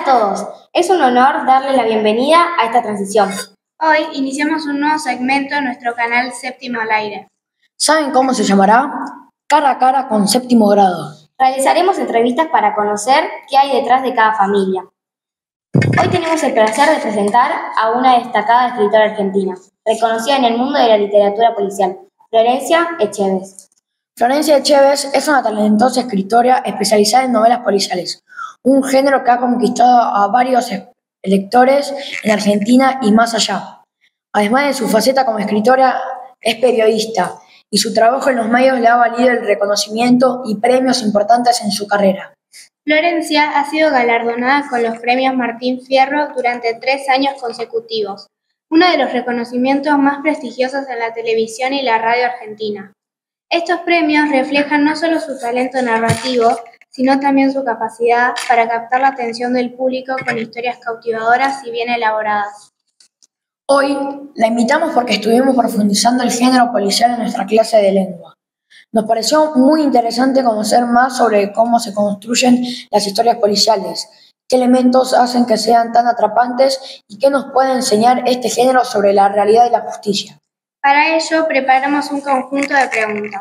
a todos, es un honor darle la bienvenida a esta transición. Hoy iniciamos un nuevo segmento en nuestro canal Séptimo al Aire. ¿Saben cómo se llamará? Cara a cara con séptimo grado. Realizaremos entrevistas para conocer qué hay detrás de cada familia. Hoy tenemos el placer de presentar a una destacada escritora argentina, reconocida en el mundo de la literatura policial, Florencia Echeves. Florencia Echeves es una talentosa escritora especializada en novelas policiales, un género que ha conquistado a varios lectores en Argentina y más allá. Además de su faceta como escritora, es periodista y su trabajo en los medios le ha valido el reconocimiento y premios importantes en su carrera. Florencia ha sido galardonada con los premios Martín Fierro durante 3 años consecutivos, uno de los reconocimientos más prestigiosos en la televisión y la radio argentina. Estos premios reflejan no solo su talento narrativo, sino también su capacidad para captar la atención del público con historias cautivadoras y bien elaboradas. Hoy la invitamos porque estuvimos profundizando el género policial en nuestra clase de lengua. Nos pareció muy interesante conocer más sobre cómo se construyen las historias policiales, qué elementos hacen que sean tan atrapantes y qué nos puede enseñar este género sobre la realidad de la justicia. Para ello, preparamos un conjunto de preguntas.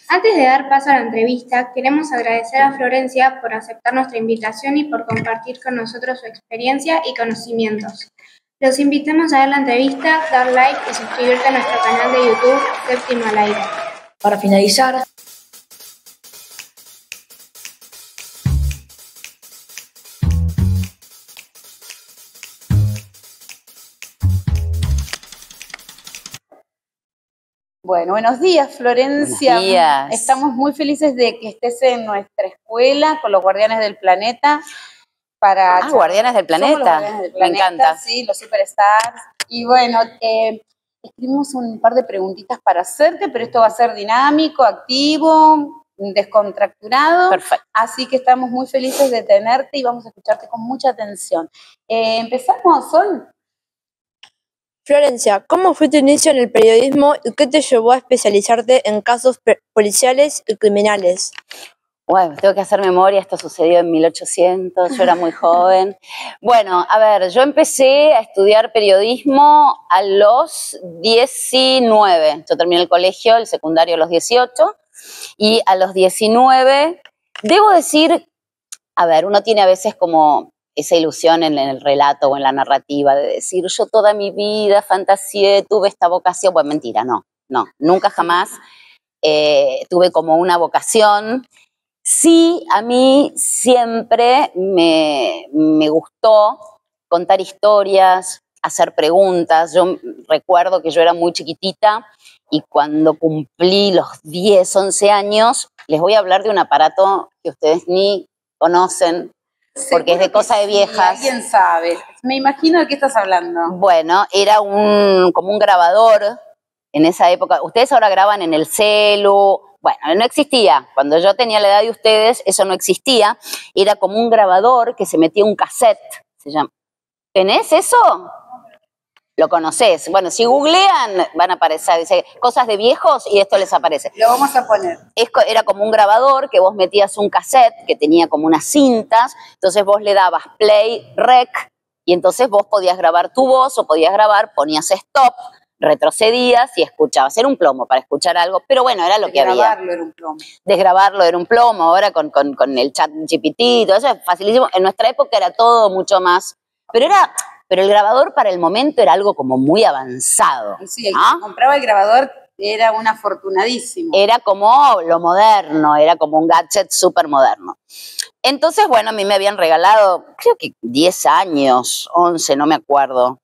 Antes de dar paso a la entrevista, queremos agradecer a Florencia por aceptar nuestra invitación y por compartir con nosotros su experiencia y conocimientos. Los invitamos a ver la entrevista, dar like y suscribirte a nuestro canal de YouTube Séptimo al Aire. Para finalizar, bueno, buenos días, Florencia. Buenos días. Estamos muy felices de que estés en nuestra escuela con los Guardianes del Planeta. Guardianes del Planeta. Somos los Guardianes del Planeta. Me encanta. Sí, los superstars. Y bueno, escribimos un par de preguntitas para hacerte, pero esto va a ser dinámico, activo, descontracturado. Perfecto. Así que estamos muy felices de tenerte y vamos a escucharte con mucha atención. ¿Empezamos, Sol? Florencia, ¿cómo fue tu inicio en el periodismo y qué te llevó a especializarte en casos policiales y criminales? Bueno, tengo que hacer memoria, esto sucedió en 1800, yo era muy joven. Bueno, a ver, yo empecé a estudiar periodismo a los 19. Yo terminé el colegio, el secundario a los 18, y a los 19, debo decir, a ver, uno tiene a veces como esa ilusión en el relato o en la narrativa de decir, yo toda mi vida fantaseé, tuve esta vocación. Bueno, mentira, no, nunca jamás tuve como una vocación. Sí, a mí siempre me gustó contar historias, hacer preguntas. Yo recuerdo que yo era muy chiquitita y cuando cumplí los 10, 11 años, les voy a hablar de un aparato que ustedes ni conocen, porque es de cosa de viejas. Sí, ¿quién sabe? Me imagino de qué estás hablando. Bueno, era como un grabador en esa época. Ustedes ahora graban en el celu. Bueno, no existía. Cuando yo tenía la edad de ustedes, eso no existía. Era como un grabador que se metía un cassette. Se llama. ¿Tenés eso? ¿Lo conocés? Bueno, si googlean van a aparecer, dice, cosas de viejos y esto les aparece. Lo vamos a poner. Era como un grabador que vos metías un cassette que tenía como unas cintas, entonces vos le dabas play, rec, y entonces vos podías grabar tu voz o podías grabar, ponías stop, retrocedías y escuchabas. Era un plomo para escuchar algo, pero bueno, era lo que había. Desgrabarlo era un plomo. Desgrabarlo era un plomo, ahora con el chat GPT, todo eso es facilísimo. En nuestra época era todo mucho más, pero el grabador para el momento era algo como muy avanzado. Sí, el que compraba el grabador era un afortunadísimo. Era como lo moderno, era como un gadget súper moderno. Entonces, bueno, a mí me habían regalado, creo que 10 años, 11, no me acuerdo.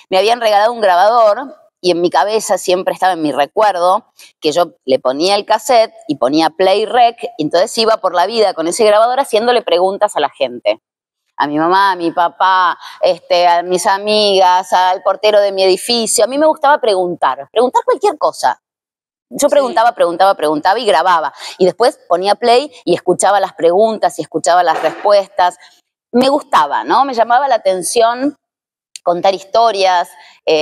Me habían regalado un grabador y en mi cabeza siempre estaba en mi recuerdo que yo le ponía el cassette y ponía play rec, y entonces iba por la vida con ese grabador haciéndole preguntas a la gente. A mi mamá, a mi papá, a mis amigas, al portero de mi edificio. A mí me gustaba preguntar cualquier cosa. Yo preguntaba y grababa. Y después ponía play y escuchaba las preguntas y escuchaba las respuestas. Me gustaba, ¿no? Me llamaba la atención contar historias.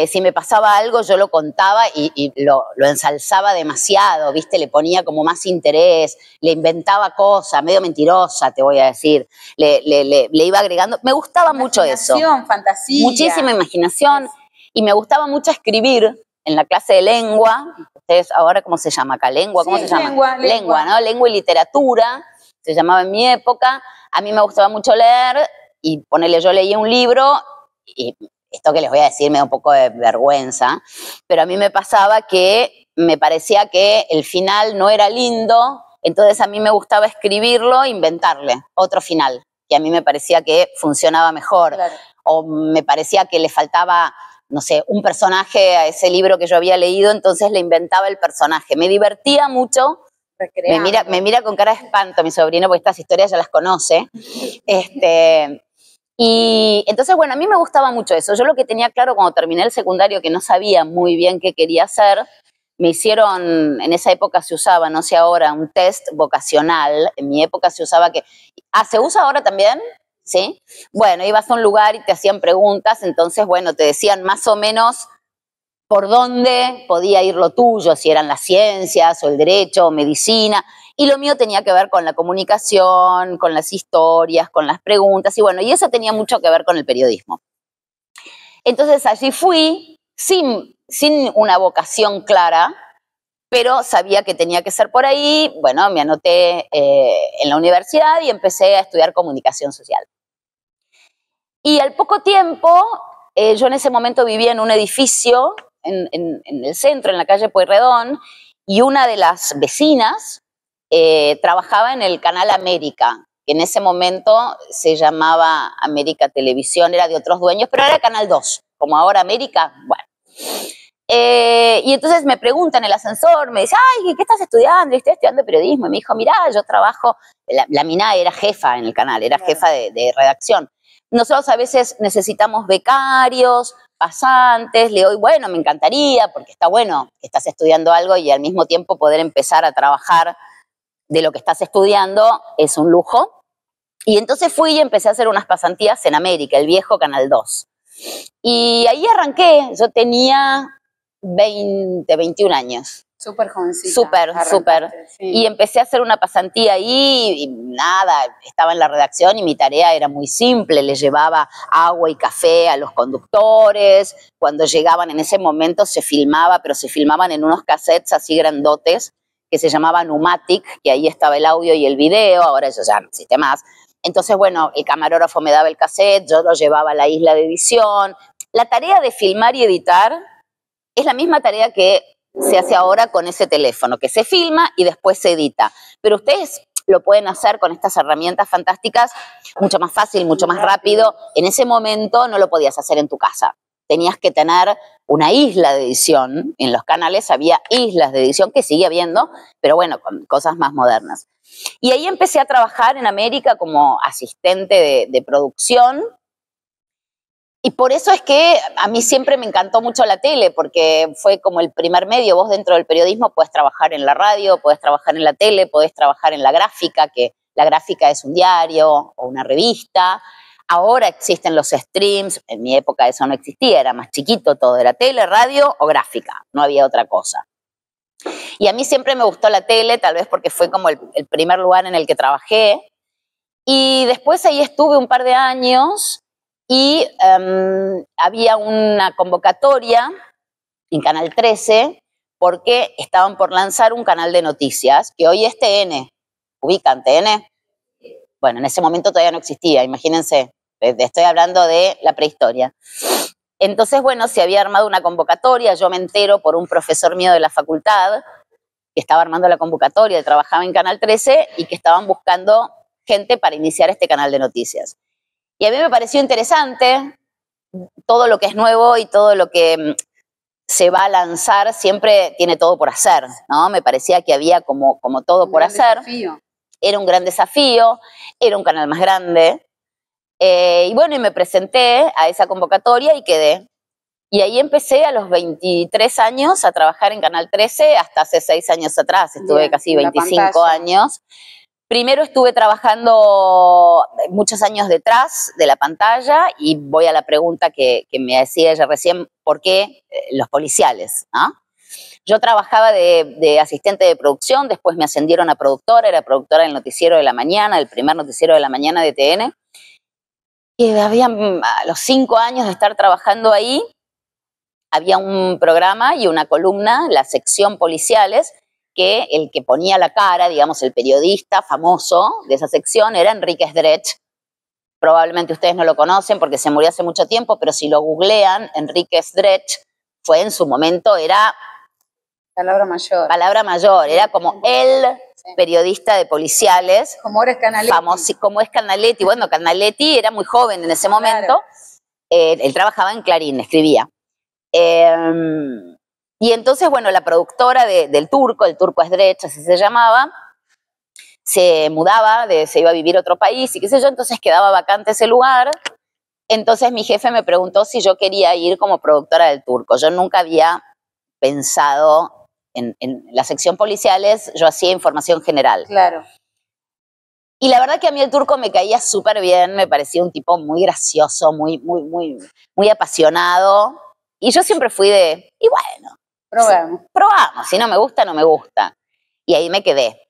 Si me pasaba algo, yo lo contaba y lo ensalzaba demasiado, ¿viste? Le ponía como más interés, le inventaba cosas, medio mentirosa, te voy a decir. Le iba agregando. Me gustaba mucho eso. Imaginación, fantasía. Muchísima imaginación. Y me gustaba mucho escribir en la clase de lengua. Ustedes, ahora, ¿cómo se llama acá? ¿Lengua? ¿Cómo se llama? Lengua, ¿no? Lengua y literatura, se llamaba en mi época. A mí me gustaba mucho leer y ponerle, yo leía un libro y esto que les voy a decir me da un poco de vergüenza, pero a mí me pasaba que me parecía que el final no era lindo, entonces a mí me gustaba escribirlo, inventarle otro final, que a mí me parecía que funcionaba mejor, claro. O me parecía que le faltaba, no sé, un personaje a ese libro que yo había leído, entonces le inventaba el personaje. Me divertía mucho. Me mira con cara de espanto mi sobrino, porque estas historias ya las conoce. Y entonces, bueno, a mí me gustaba mucho eso. Yo lo que tenía claro cuando terminé el secundario, que no sabía muy bien qué quería hacer, me hicieron, en esa época se usaba, no sé ahora, un test vocacional. En mi época se usaba que... ¿se usa ahora también? ¿Sí? Bueno, ibas a un lugar y te hacían preguntas, entonces, bueno, te decían más o menos por dónde podía ir lo tuyo, si eran las ciencias o el derecho o medicina, y lo mío tenía que ver con la comunicación, con las historias, con las preguntas, y bueno, y eso tenía mucho que ver con el periodismo. Entonces allí fui sin una vocación clara, pero sabía que tenía que ser por ahí. Bueno, me anoté en la universidad y empecé a estudiar comunicación social. Y al poco tiempo, yo en ese momento vivía en un edificio en el centro, en la calle Pueyrredón, y una de las vecinas trabajaba en el canal América, que en ese momento se llamaba América Televisión, era de otros dueños, pero era Canal 2, como ahora América, bueno. Y entonces me pregunta en el ascensor, me dice, ay, ¿qué estás estudiando? Estoy estudiando periodismo. Y me dijo, mirá, yo trabajo, la mina era jefa en el canal, era jefa de redacción. Nosotros a veces necesitamos becarios, pasantes, le digo, bueno, me encantaría, porque está bueno que estás estudiando algo y al mismo tiempo poder empezar a trabajar de lo que estás estudiando es un lujo. Y entonces fui y empecé a hacer unas pasantías en América, el viejo Canal 2. Y ahí arranqué, yo tenía 21 años. Súper jovencita. Súper. Sí. Y empecé a hacer una pasantía ahí y nada, estaba en la redacción y mi tarea era muy simple, le llevaba agua y café a los conductores. Cuando llegaban en ese momento se filmaba, pero se filmaban en unos cassettes así grandotes que se llamaban Numatic, que ahí estaba el audio y el video, ahora eso ya no existe más. Entonces, bueno, el camarógrafo me daba el cassette, yo lo llevaba a la isla de edición. La tarea de filmar y editar es la misma tarea que se hace ahora con ese teléfono, que se filma y después se edita. Pero ustedes lo pueden hacer con estas herramientas fantásticas mucho más fácil, mucho más rápido. En ese momento no lo podías hacer en tu casa. Tenías que tener una isla de edición. En los canales había islas de edición, que sigue habiendo, pero bueno, con cosas más modernas. Y ahí empecé a trabajar en América como asistente de producción. Y por eso es que a mí siempre me encantó mucho la tele, porque fue como el primer medio. Vos dentro del periodismo podés trabajar en la radio, podés trabajar en la tele, podés trabajar en la gráfica, que la gráfica es un diario o una revista. Ahora existen los streams, en mi época eso no existía, era más chiquito todo, era tele, radio o gráfica, no había otra cosa. Y a mí siempre me gustó la tele, tal vez porque fue como el primer lugar en el que trabajé. Y después ahí estuve un par de años y había una convocatoria en Canal 13 porque estaban por lanzar un canal de noticias, que hoy es TN. ¿Ubican TN? Bueno, en ese momento todavía no existía, imagínense. Estoy hablando de la prehistoria. Entonces, bueno, se había armado una convocatoria, yo me entero por un profesor mío de la facultad que estaba armando la convocatoria, trabajaba en Canal 13 y que estaban buscando gente para iniciar este canal de noticias. Y a mí me pareció interesante todo lo que es nuevo y todo lo que se va a lanzar, siempre tiene todo por hacer, ¿no? Me parecía que había como todo por hacer. Desafío. Era un gran desafío, era un canal más grande. Y bueno, y me presenté a esa convocatoria y quedé. Y ahí empecé a los 23 años a trabajar en Canal 13, hasta hace 6 años atrás, estuve casi 25 años. Primero estuve trabajando, muchos años detrás de la pantalla y voy a la pregunta que me decía ella recién, ¿por qué los policiales? ¿No? Yo trabajaba de asistente de producción, después me ascendieron a productora, era productora del noticiero de la mañana, el primer noticiero de la mañana de TN, y a los 5 años de estar trabajando ahí, había un programa y una columna, la sección policiales, que el que ponía la cara, digamos, el periodista famoso de esa sección era Enrique Sdrech. Probablemente ustedes no lo conocen porque se murió hace mucho tiempo, pero si lo googlean, Enrique Sdrech fue en su momento, era... Palabra mayor. Palabra mayor, era como el periodista de policiales. Como ahora es Canaletti. Como es Canaletti. Bueno, Canaletti era muy joven en ese momento. Claro. Él trabajaba en Clarín, escribía. Y entonces, bueno, la productora del Turco, el Turco Sdrech, así se llamaba, se mudaba, se iba a vivir a otro país y qué sé yo, entonces quedaba vacante ese lugar. Entonces mi jefe me preguntó si yo quería ir como productora del Turco. Yo nunca había pensado en la sección policiales, yo hacía información general. Claro. Y la verdad que a mí el Turco me caía súper bien, me parecía un tipo muy gracioso, muy apasionado. Y yo siempre fui y bueno, probamos, si no me gusta, no me gusta. Y ahí me quedé.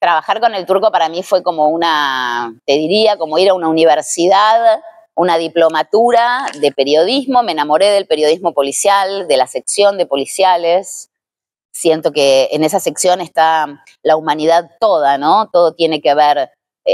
Trabajar con el Turco para mí fue como te diría, como ir a una universidad, una diplomatura de periodismo. Me enamoré del periodismo policial, de la sección de policiales. Siento que en esa sección está la humanidad toda, ¿no? Todo tiene que ver,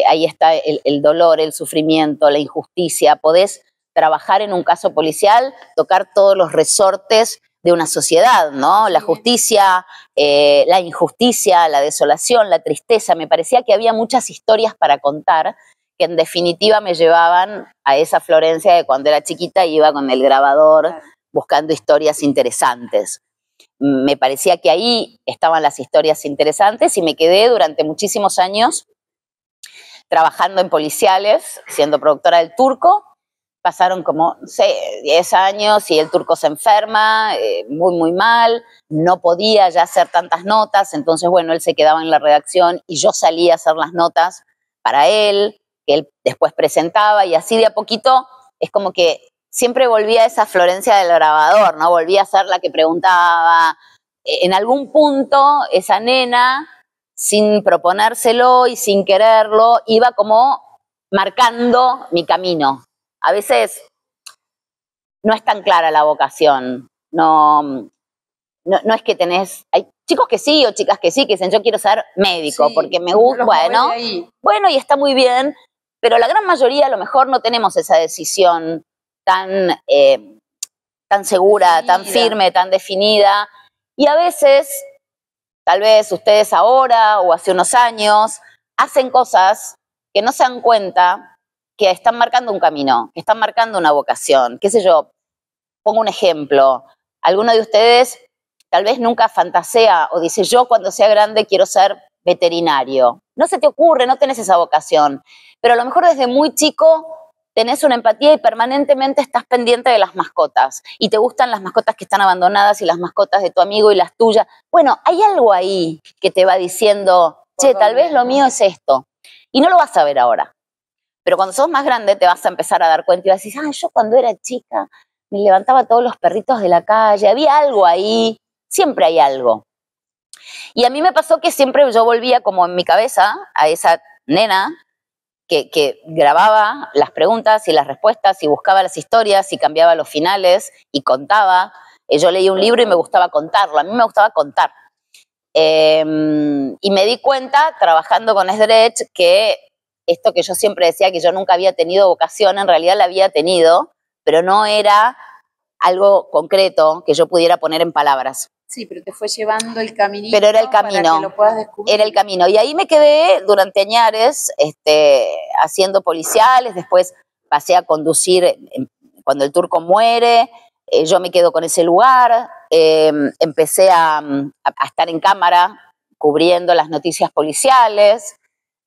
ahí está el dolor, el sufrimiento, la injusticia. Podés trabajar en un caso policial, tocar todos los resortes de una sociedad, ¿no? La justicia, la injusticia, la desolación, la tristeza. Me parecía que había muchas historias para contar que en definitiva me llevaban a esa Florencia de cuando era chiquita y iba con el grabador buscando historias interesantes. Me parecía que ahí estaban las historias interesantes y me quedé durante muchísimos años trabajando en policiales, siendo productora del Turco. Pasaron como, no sé, 10 años y el Turco se enferma, muy mal, no podía ya hacer tantas notas, entonces, bueno, él se quedaba en la redacción y yo salía a hacer las notas para él, que él después presentaba, y así de a poquito es como que siempre volvía a esa Florencia del grabador, ¿no? Volvía a ser la que preguntaba. En algún punto, esa nena, sin proponérselo y sin quererlo, iba como marcando mi camino. A veces no es tan clara la vocación, no es que hay chicos que sí o chicas que sí, que dicen yo quiero ser médico, porque me gusta, bueno, y está muy bien, pero la gran mayoría a lo mejor no tenemos esa decisión tan segura, definida, tan firme, tan definida, y a veces, tal vez ustedes ahora o hace unos años, hacen cosas que no se dan cuenta que están marcando un camino, que están marcando una vocación. Qué sé yo, pongo un ejemplo. Alguno de ustedes tal vez nunca fantasea o dice, yo cuando sea grande quiero ser veterinario. No se te ocurre, no tenés esa vocación. Pero a lo mejor desde muy chico tenés una empatía y permanentemente estás pendiente de las mascotas. Y te gustan las mascotas que están abandonadas y las mascotas de tu amigo y las tuyas. Bueno, hay algo ahí que te va diciendo, che, tal vez lo mío es esto. Y no lo vas a ver ahora. Pero cuando sos más grande te vas a empezar a dar cuenta y vas a decir, yo cuando era chica me levantaba todos los perritos de la calle, había algo ahí, siempre hay algo. Y a mí me pasó que siempre yo volvía como en mi cabeza a esa nena que grababa las preguntas y las respuestas y buscaba las historias y cambiaba los finales y contaba. Yo leí un libro y me gustaba contarlo, a mí me gustaba contar. Y me di cuenta, trabajando con Sdrech, que esto que yo siempre decía que yo nunca había tenido vocación, en realidad la había tenido, pero no era algo concreto que yo pudiera poner en palabras. Sí, pero te fue llevando el caminito. Pero era el camino. Para que lo puedas descubrir. Era el camino. Y ahí me quedé durante años haciendo policiales, después pasé a conducir cuando el Turco muere, yo me quedo con ese lugar, empecé a estar en cámara cubriendo las noticias policiales,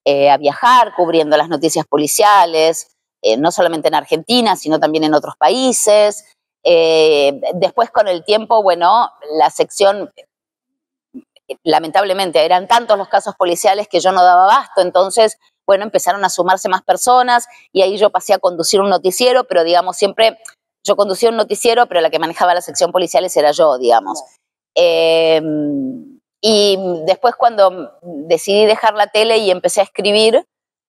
a viajar cubriendo las noticias policiales, no solamente en Argentina, sino también en otros países. Después con el tiempo, bueno, la sección, lamentablemente, eran tantos los casos policiales que yo no daba abasto, entonces, bueno, empezaron a sumarse más personas y ahí yo pasé a conducir un noticiero, pero digamos, siempre yo conducía un noticiero, pero la que manejaba la sección policiales era yo, digamos. Y después cuando decidí dejar la tele y empecé a escribir,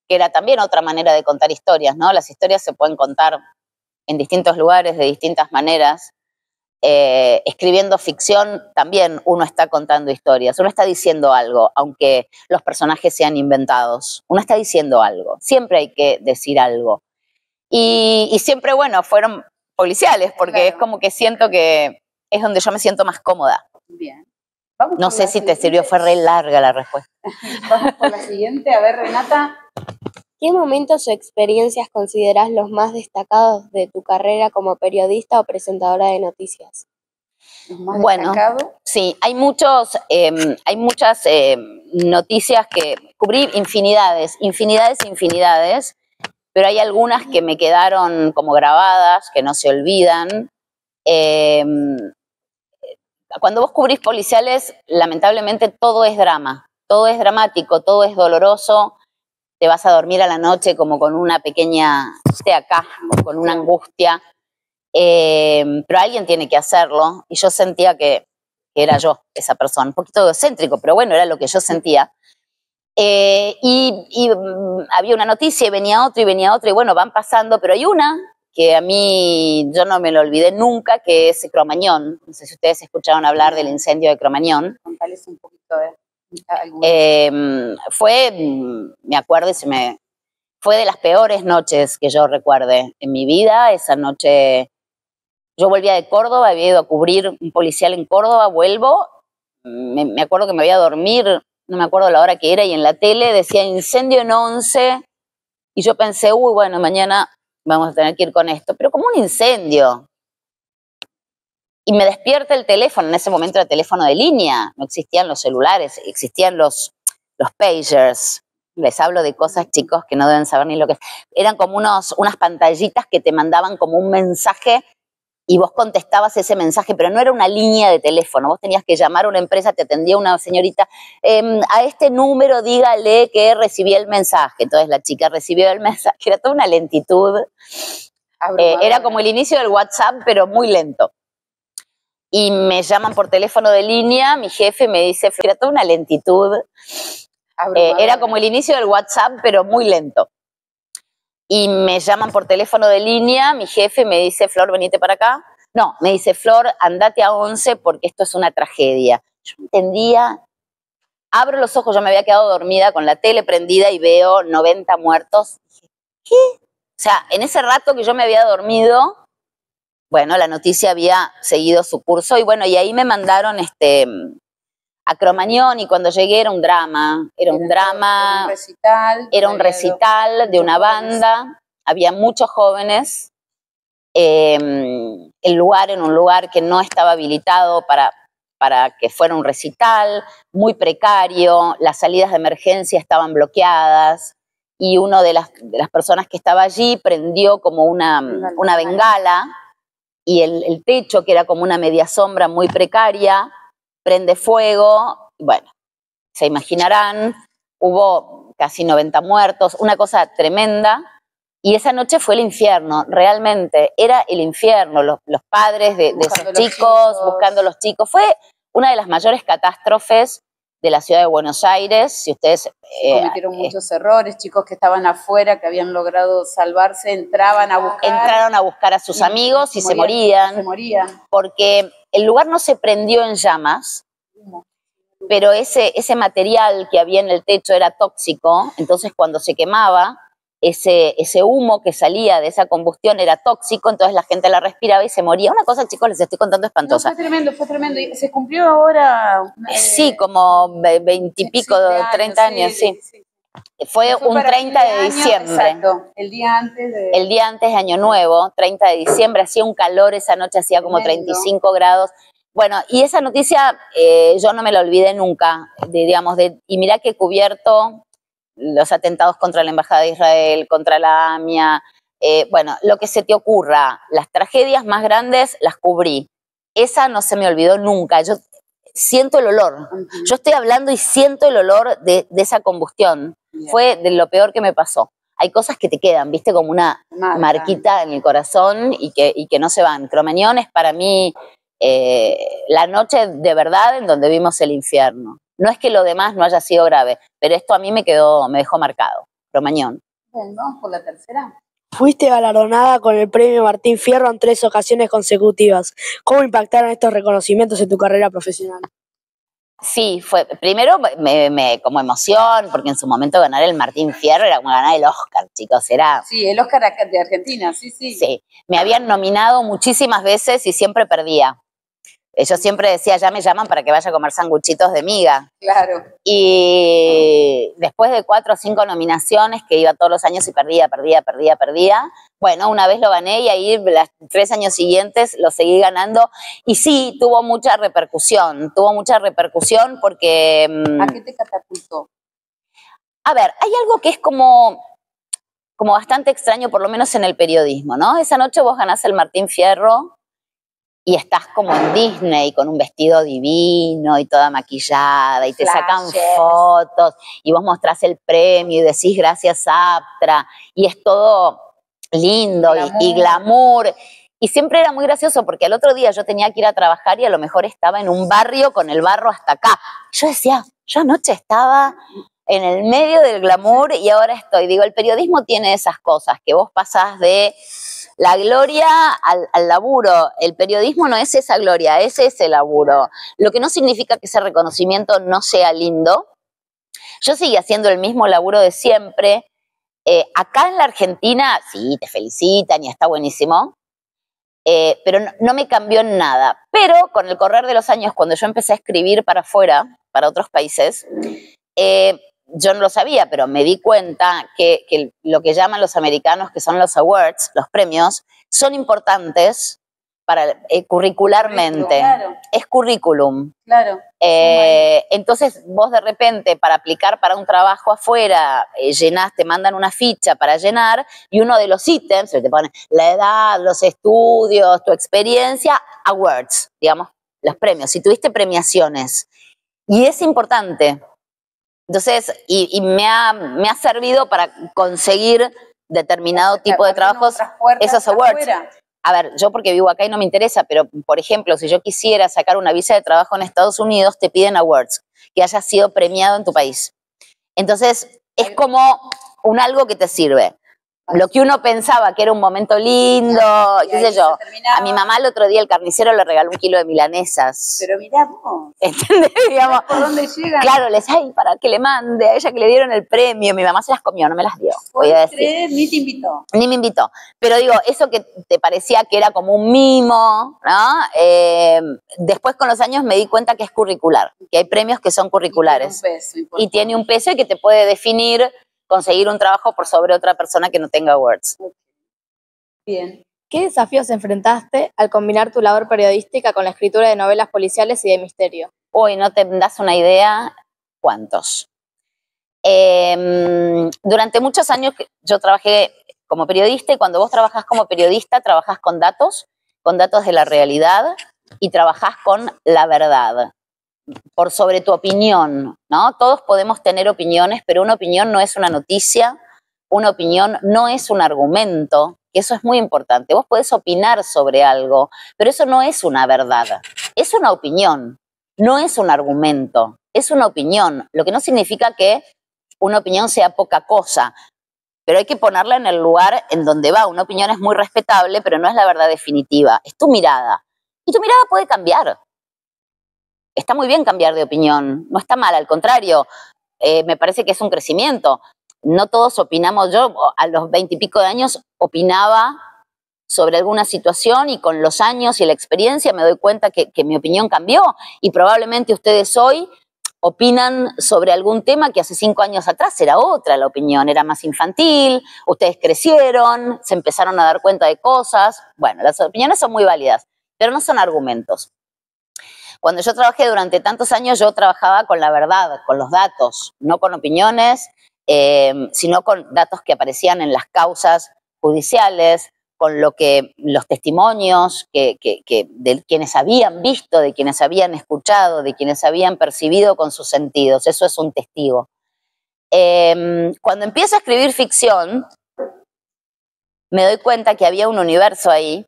que era también otra manera de contar historias, ¿no? Las historias se pueden contar en distintos lugares, de distintas maneras. Escribiendo ficción también uno está contando historias, uno está diciendo algo, aunque los personajes sean inventados, uno está diciendo algo, siempre hay que decir algo. Y siempre, bueno, fueron policiales, porque Claro. es como que siento que es donde yo me siento más cómoda. Bien. Vamos No por sé la si te siguiente. sirvió, fue re larga la respuesta. Vamos por la siguiente. A ver, Renata. ¿Qué momentos o experiencias considerás los más destacados de tu carrera como periodista o presentadora de noticias? Los más Bueno, destacados. sí, hay muchas noticias que cubrí, infinidades, pero hay algunas que me quedaron como grabadas, que no se olvidan. Cuando vos cubrís policiales, lamentablemente todo es drama, todo es dramático, todo es doloroso. Te vas a dormir a la noche como con una pequeña, acá, con una angustia. Pero alguien tiene que hacerlo y yo sentía que era yo, esa persona. Un poquito egocéntrico, pero bueno, era lo que yo sentía. Había una noticia y venía otra y bueno, van pasando, pero hay una que a mí yo no me lo olvidé nunca, que es Cromañón. No sé si ustedes escucharon hablar del incendio de Cromañón. Contales un poquito de Me acuerdo fue de las peores noches que yo recuerde en mi vida. Esa noche yo volvía de Córdoba, había ido a cubrir un policial en Córdoba, vuelvo, me acuerdo que me voy a dormir, no me acuerdo la hora que era, y en la tele decía incendio en 11, y yo pensé, uy, bueno, mañana vamos a tener que ir con esto, pero como un incendio. Y me despierta el teléfono, en ese momento era teléfono de línea, no existían los celulares, existían los pagers. Les hablo de cosas, chicos, que no deben saber ni lo que es. Eran como unas pantallitas que te mandaban como un mensaje y vos contestabas ese mensaje, pero no era una línea de teléfono. Vos tenías que llamar a una empresa, te atendía una señorita, a este número dígale que recibí el mensaje. Entonces la chica recibió el mensaje, era toda una lentitud. Era como el inicio del WhatsApp, pero muy lento. Y me llaman por teléfono de línea, mi jefe me dice, era toda una lentitud. Era como el inicio del WhatsApp, pero muy lento. Y me llaman por teléfono de línea, mi jefe me dice, Flor, venite para acá. No, me dice, Flor, andate a 11 porque esto es una tragedia. Yo entendía, abro los ojos, yo me había quedado dormida con la tele prendida y veo 90 muertos. ¿Qué? O sea, en ese rato que yo me había dormido, bueno, la noticia había seguido su curso y bueno, y ahí me mandaron a Cromañón y cuando llegué era un drama, era un recital de una banda, había muchos jóvenes, el lugar era un lugar que no estaba habilitado para que fuera un recital, muy precario, las salidas de emergencia estaban bloqueadas y una de las personas que estaba allí prendió como una bengala y el techo, que era como una media sombra muy precaria, prende fuego. Bueno, se imaginarán, hubo casi 90 muertos, una cosa tremenda. Y esa noche fue el infierno, realmente, era el infierno. Los padres de esos chicos, buscando a los chicos. Fue una de las mayores catástrofes de la ciudad de Buenos Aires. Si ustedes cometieron muchos errores, chicos que estaban afuera, que habían logrado salvarse, entraron a buscar a sus amigos y se morían. Porque el lugar no se prendió en llamas, pero ese material que había en el techo era tóxico, entonces cuando se quemaba, ese humo que salía de esa combustión era tóxico, entonces la gente la respiraba y se moría. Una cosa, chicos, les estoy contando espantosa. No, fue tremendo. ¿Y se cumplió ahora? Sí, como 20 y pico, 30 años, sí. Fue un 30 de diciembre. Exacto, el día antes de Año Nuevo, 30 de diciembre, hacía un calor, esa noche hacía como 35 grados. Bueno, y esa noticia yo no me la olvidé nunca, y mirá que he cubierto los atentados contra la Embajada de Israel, contra la AMIA, bueno, lo que se te ocurra, las tragedias más grandes las cubrí. Esa no se me olvidó nunca. Yo siento el olor. Yo estoy hablando y siento el olor de esa combustión. Fue de lo peor que me pasó. Hay cosas que te quedan, viste, como una marquita en el corazón y que no se van. Cromañón es para mí la noche de verdad en donde vimos el infierno. No es que lo demás no haya sido grave, pero esto a mí me dejó marcado. Cromañón. Bueno, vamos por la tercera. Fuiste galardonada con el premio Martín Fierro en 3 ocasiones consecutivas. ¿Cómo impactaron estos reconocimientos en tu carrera profesional? Sí, fue primero como emoción, porque en su momento ganar el Martín Fierro era como ganar el Oscar, chicos, era... Sí, el Oscar de Argentina, sí. Sí, me habían nominado muchísimas veces y siempre perdía. Yo siempre decía, ya me llaman para que vaya a comer sanguchitos de miga. Claro. Y después de 4 o 5 nominaciones, que iba todos los años y perdía, bueno, una vez lo gané y ahí los 3 años siguientes lo seguí ganando. Y sí, tuvo mucha repercusión porque... ¿A qué te catapultó? A ver, hay algo que es como bastante extraño, por lo menos en el periodismo, ¿no? Esa noche vos ganás el Martín Fierro y estás como en Disney con un vestido divino y toda maquillada y te sacan fotos y vos mostrás el premio y decís gracias Aptra y es todo lindo y glamour. Y siempre era muy gracioso porque al otro día yo tenía que ir a trabajar y a lo mejor estaba en un barrio con el barro hasta acá. Yo decía, yo anoche estaba en el medio del glamour y ahora estoy. Digo, el periodismo tiene esas cosas, que vos pasás de la gloria al laburo. El periodismo no es esa gloria, es ese laburo. Lo que no significa que ese reconocimiento no sea lindo. Yo seguí haciendo el mismo laburo de siempre. Acá en la Argentina, sí, te felicitan y está buenísimo. Pero no me cambió en nada. Pero con el correr de los años, cuando yo empecé a escribir para afuera, para otros países, yo no lo sabía, pero me di cuenta que lo que llaman los americanos, que son los awards, los premios, son importantes para curricularmente. Claro. Es currículum. Claro. Entonces vos de repente para aplicar para un trabajo afuera te mandan una ficha para llenar y uno de los ítems, te pone la edad, los estudios, tu experiencia, awards, digamos, los premios, si tuviste premiaciones. Y es importante. Entonces, y me ha servido para conseguir determinado tipo de trabajos, esos awards. A ver, yo porque vivo acá y no me interesa, pero por ejemplo, si yo quisiera sacar una visa de trabajo en Estados Unidos, te piden awards, que hayas sido premiado en tu país. Entonces, es como algo que te sirve. Lo que uno pensaba que era un momento lindo, qué sé yo. A mi mamá el otro día el carnicero le regaló 1 kilo de milanesas. Pero mirá vos. ¿Entendés? Digamos, ¿por dónde llegan? Claro, le decía, ay, para que le mande a ella que le dieron el premio. Mi mamá se las comió, no me las dio. Voy a decir. Ni te invitó. Ni me invitó. Pero digo, eso que te parecía que era como un mimo, ¿no? Después con los años me di cuenta que es curricular, que hay premios que son curriculares. Y tiene un peso y que te puede definir conseguir un trabajo por sobre otra persona que no tenga awards. Bien. ¿Qué desafíos enfrentaste al combinar tu labor periodística con la escritura de novelas policiales y de misterio? Uy, no te das una idea cuántos. Durante muchos años yo trabajé como periodista y cuando vos trabajás como periodista trabajás con datos de la realidad y trabajás con la verdad. Por sobre tu opinión, ¿no? Todos podemos tener opiniones, pero una opinión no es una noticia, una opinión no es un argumento, que eso es muy importante. Vos podés opinar sobre algo, pero eso no es una verdad, es una opinión, no es un argumento, es una opinión, lo que no significa que una opinión sea poca cosa, pero hay que ponerla en el lugar en donde va. Una opinión es muy respetable, pero no es la verdad definitiva, es tu mirada, y tu mirada puede cambiar. Está muy bien cambiar de opinión, no está mal, al contrario, me parece que es un crecimiento. No todos opinamos, yo a los 20 y pico de años opinaba sobre alguna situación y con los años y la experiencia me doy cuenta que mi opinión cambió y probablemente ustedes hoy opinan sobre algún tema que hace 5 años atrás era otra la opinión, era más infantil, ustedes crecieron, se empezaron a dar cuenta de cosas. Bueno, las opiniones son muy válidas, pero no son argumentos. Cuando yo trabajé durante tantos años, yo trabajaba con la verdad, con los datos, no con opiniones, sino con datos que aparecían en las causas judiciales, con lo que los testimonios de quienes habían visto, de quienes habían escuchado, de quienes habían percibido con sus sentidos. Eso es un testigo. Cuando empiezo a escribir ficción, me doy cuenta que había un universo ahí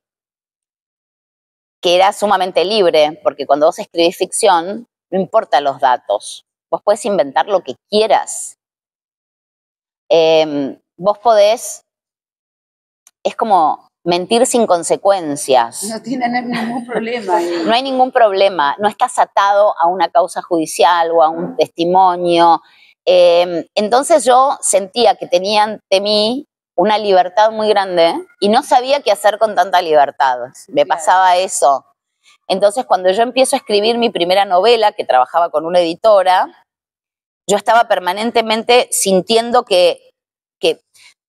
que era sumamente libre, porque cuando vos escribís ficción, no importa los datos, vos podés inventar lo que quieras. Vos podés, es como mentir sin consecuencias. No tiene ningún problema ahí. No hay ningún problema, no estás atado a una causa judicial o a un testimonio. Entonces yo sentía que tenía ante mí una libertad muy grande y no sabía qué hacer con tanta libertad. Me pasaba eso. Entonces, cuando yo empiezo a escribir mi primera novela, que trabajaba con una editora, yo estaba permanentemente sintiendo que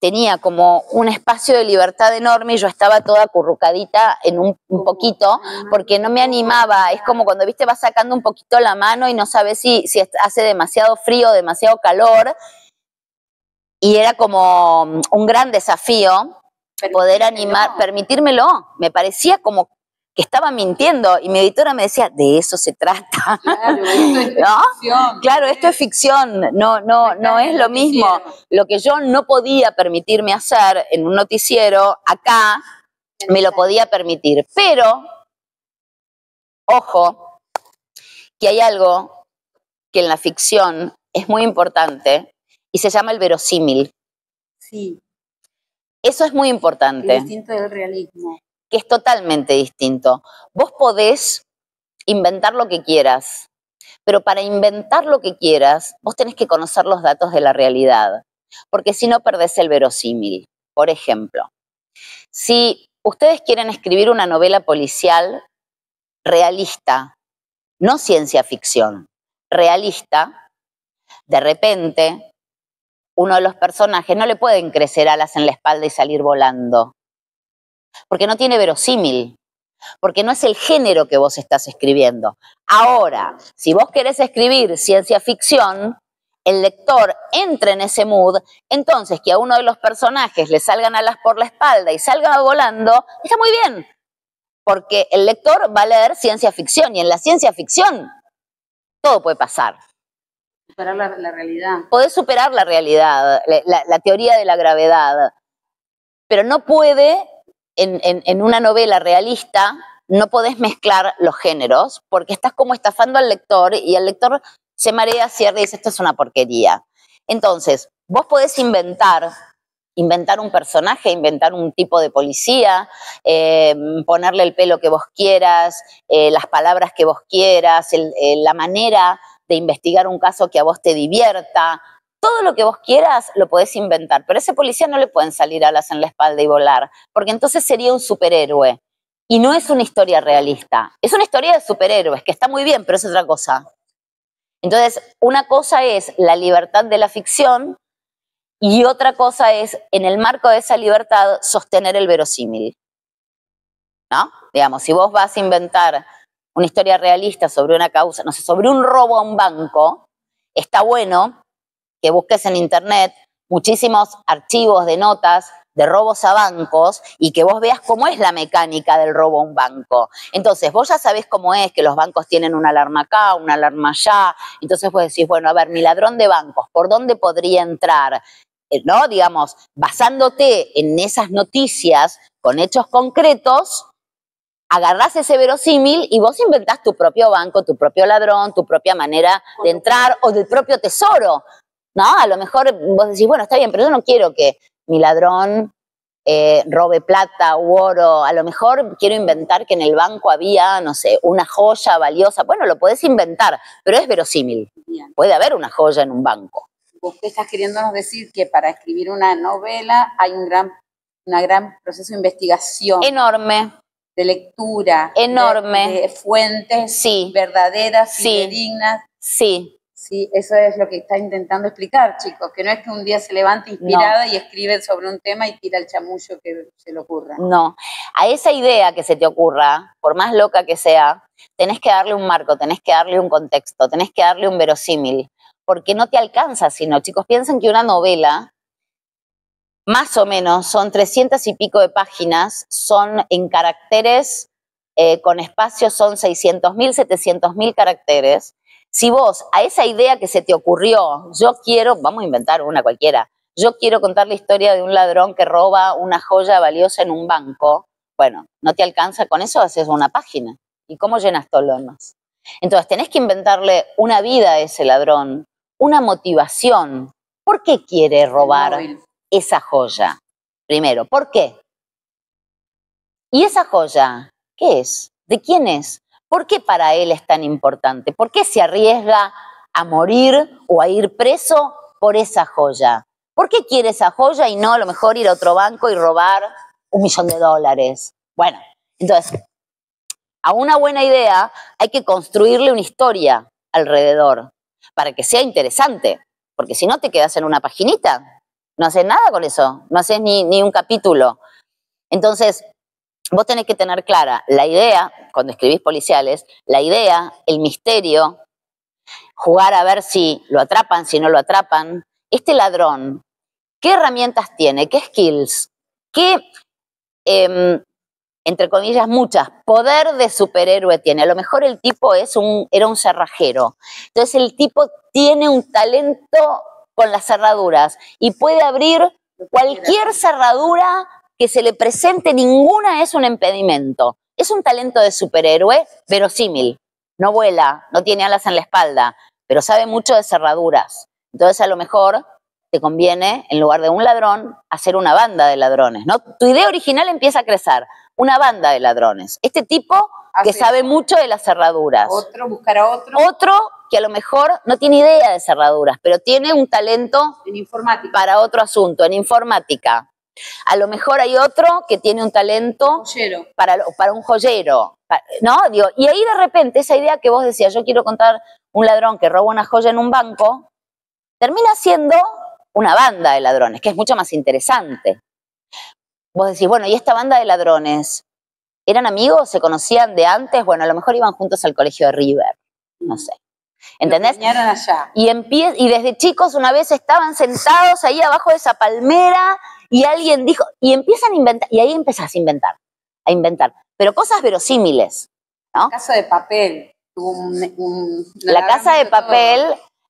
tenía como un espacio de libertad enorme y yo estaba toda acurrucadita en un poquito, porque no me animaba. Es como cuando, viste, vas sacando un poquito la mano y no sabes si hace demasiado frío o demasiado calor. Y era como un gran desafío poder animar, permitírmelo. Me parecía como que estaba mintiendo y mi editora me decía, de eso se trata. Claro, esto es ficción. Claro, esto es ficción, no es lo mismo. Lo que yo no podía permitirme hacer en un noticiero, acá me lo podía permitir. Pero, ojo, que hay algo que en la ficción es muy importante y se llama el verosímil. Sí. Eso es muy importante. Es distinto del realismo. Que es totalmente distinto. Vos podés inventar lo que quieras, pero para inventar lo que quieras, vos tenés que conocer los datos de la realidad, porque si no perdés el verosímil. Por ejemplo, si ustedes quieren escribir una novela policial realista, no ciencia ficción, realista, de repente uno de los personajes no le pueden crecer alas en la espalda y salir volando, porque no tiene verosímil, porque no es el género que vos estás escribiendo. Ahora, si vos querés escribir ciencia ficción, el lector entra en ese mood, entonces que a uno de los personajes le salgan alas por la espalda y salga volando, está muy bien, porque el lector va a leer ciencia ficción y en la ciencia ficción todo puede pasar. Superar la realidad. Podés superar la realidad, la teoría de la gravedad, pero no puede, en una novela realista, no podés mezclar los géneros, porque estás como estafando al lector y el lector se marea, cierra y dice, esto es una porquería. Entonces, vos podés inventar un personaje, inventar un tipo de policía, ponerle el pelo que vos quieras, las palabras que vos quieras, la manera de investigar un caso que a vos te divierta. Todo lo que vos quieras lo podés inventar, pero a ese policía no le pueden salir alas en la espalda y volar, porque entonces sería un superhéroe. Y no es una historia realista, es una historia de superhéroes, que está muy bien, pero es otra cosa. Entonces, una cosa es la libertad de la ficción y otra cosa es, en el marco de esa libertad, sostener el verosímil. ¿No? Digamos, si vos vas a inventar una historia realista sobre una causa, no sé, sobre un robo a un banco, está bueno que busques en internet muchísimos archivos de notas de robos a bancos y que vos veas cómo es la mecánica del robo a un banco. Entonces, vos ya sabés cómo es, que los bancos tienen una alarma acá, una alarma allá. Entonces vos decís, bueno, a ver, mi ladrón de bancos, ¿por dónde podría entrar? ¿No? Digamos, basándote en esas noticias con hechos concretos, agarrás ese verosímil y vos inventás tu propio banco, tu propio ladrón, tu propia manera de entrar o del propio tesoro. ¿No? A lo mejor vos decís, bueno, está bien, pero yo no quiero que mi ladrón robe plata u oro. A lo mejor quiero inventar que en el banco había, no sé, una joya valiosa. Bueno, lo podés inventar, pero es verosímil. Bien. Puede haber una joya en un banco. Vos estás queriéndonos decir que para escribir una novela hay un gran proceso de investigación. Enorme. De lectura. Enorme. De fuentes sí. verdaderas, sí. fidedignas. Sí. Sí, eso es lo que está intentando explicar, chicos, que no es que un día se levante inspirada y escribe sobre un tema y tira el chamullo que se le ocurra. No, a esa idea que se te ocurra, por más loca que sea, tenés que darle un marco, tenés que darle un contexto, tenés que darle un verosímil, porque no te alcanza sino, chicos, piensen que una novela más o menos, son 300 y pico de páginas, son en caracteres, con espacios son 600.000, 700.000 caracteres. Si vos a esa idea que se te ocurrió, yo quiero, vamos a inventar una cualquiera, yo quiero contar la historia de un ladrón que roba una joya valiosa en un banco, bueno, no te alcanza con eso, haces una página. ¿Y cómo llenas todo lo demás? Entonces tenés que inventarle una vida a ese ladrón, una motivación. ¿Por qué quiere robar esa joya? Primero, ¿por qué? ¿Y esa joya qué es? ¿De quién es? ¿Por qué para él es tan importante? ¿Por qué se arriesga a morir o a ir preso por esa joya? ¿Por qué quiere esa joya y no a lo mejor ir a otro banco y robar $1.000.000? Bueno, entonces, a una buena idea hay que construirle una historia alrededor para que sea interesante, porque si no te quedas en una paginita, no haces nada con eso, no haces ni un capítulo. Entonces, vos tenés que tener clara la idea, cuando escribís policiales, la idea, el misterio, jugar a ver si lo atrapan, si no lo atrapan. Este ladrón, ¿qué herramientas tiene? ¿Qué skills? ¿Qué, entre comillas, muchas, poder de superhéroe tiene? A lo mejor el tipo era un cerrajero. Entonces el tipo tiene un talento con las cerraduras y puede abrir cualquier cerradura que se le presente, ninguna es un impedimento. Es un talento de superhéroe verosímil. No vuela, no tiene alas en la espalda, pero sabe mucho de cerraduras. Entonces a lo mejor te conviene, en lugar de un ladrón, hacer una banda de ladrones, ¿no? Tu idea original empieza a crecer, una banda de ladrones. Este tipo que sabe mucho de las cerraduras. Buscar a otro. Otro que a lo mejor no tiene idea de cerraduras, pero tiene un talento en informática para otro asunto, en informática. A lo mejor hay otro que tiene un talento para un joyero, ¿no? Digo, y ahí de repente esa idea que vos decías, yo quiero contar un ladrón que roba una joya en un banco, termina siendo una banda de ladrones, que es mucho más interesante. Vos decís, bueno, ¿y esta banda de ladrones eran amigos? ¿Se conocían de antes? Bueno, a lo mejor iban juntos al colegio de River, no sé. ¿Entendés? Allá. Y desde chicos una vez estaban sentados ahí abajo de esa palmera y alguien dijo, y empiezan a inventar, y ahí empezás a inventar, pero cosas verosímiles, ¿no? La Casa de Papel.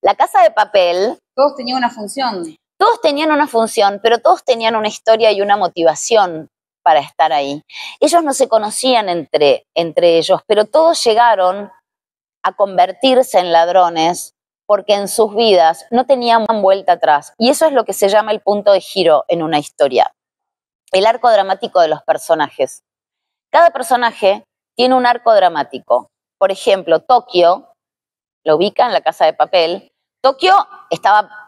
La Casa de Papel. Todos tenían una función. Todos tenían una función, pero todos tenían una historia y una motivación para estar ahí. Ellos no se conocían entre ellos, pero todos llegaron a convertirse en ladrones porque en sus vidas no tenían vuelta atrás. Y eso es lo que se llama el punto de giro en una historia. El arco dramático de los personajes. Cada personaje tiene un arco dramático. Por ejemplo, Tokio, lo ubica en La Casa de Papel. Tokio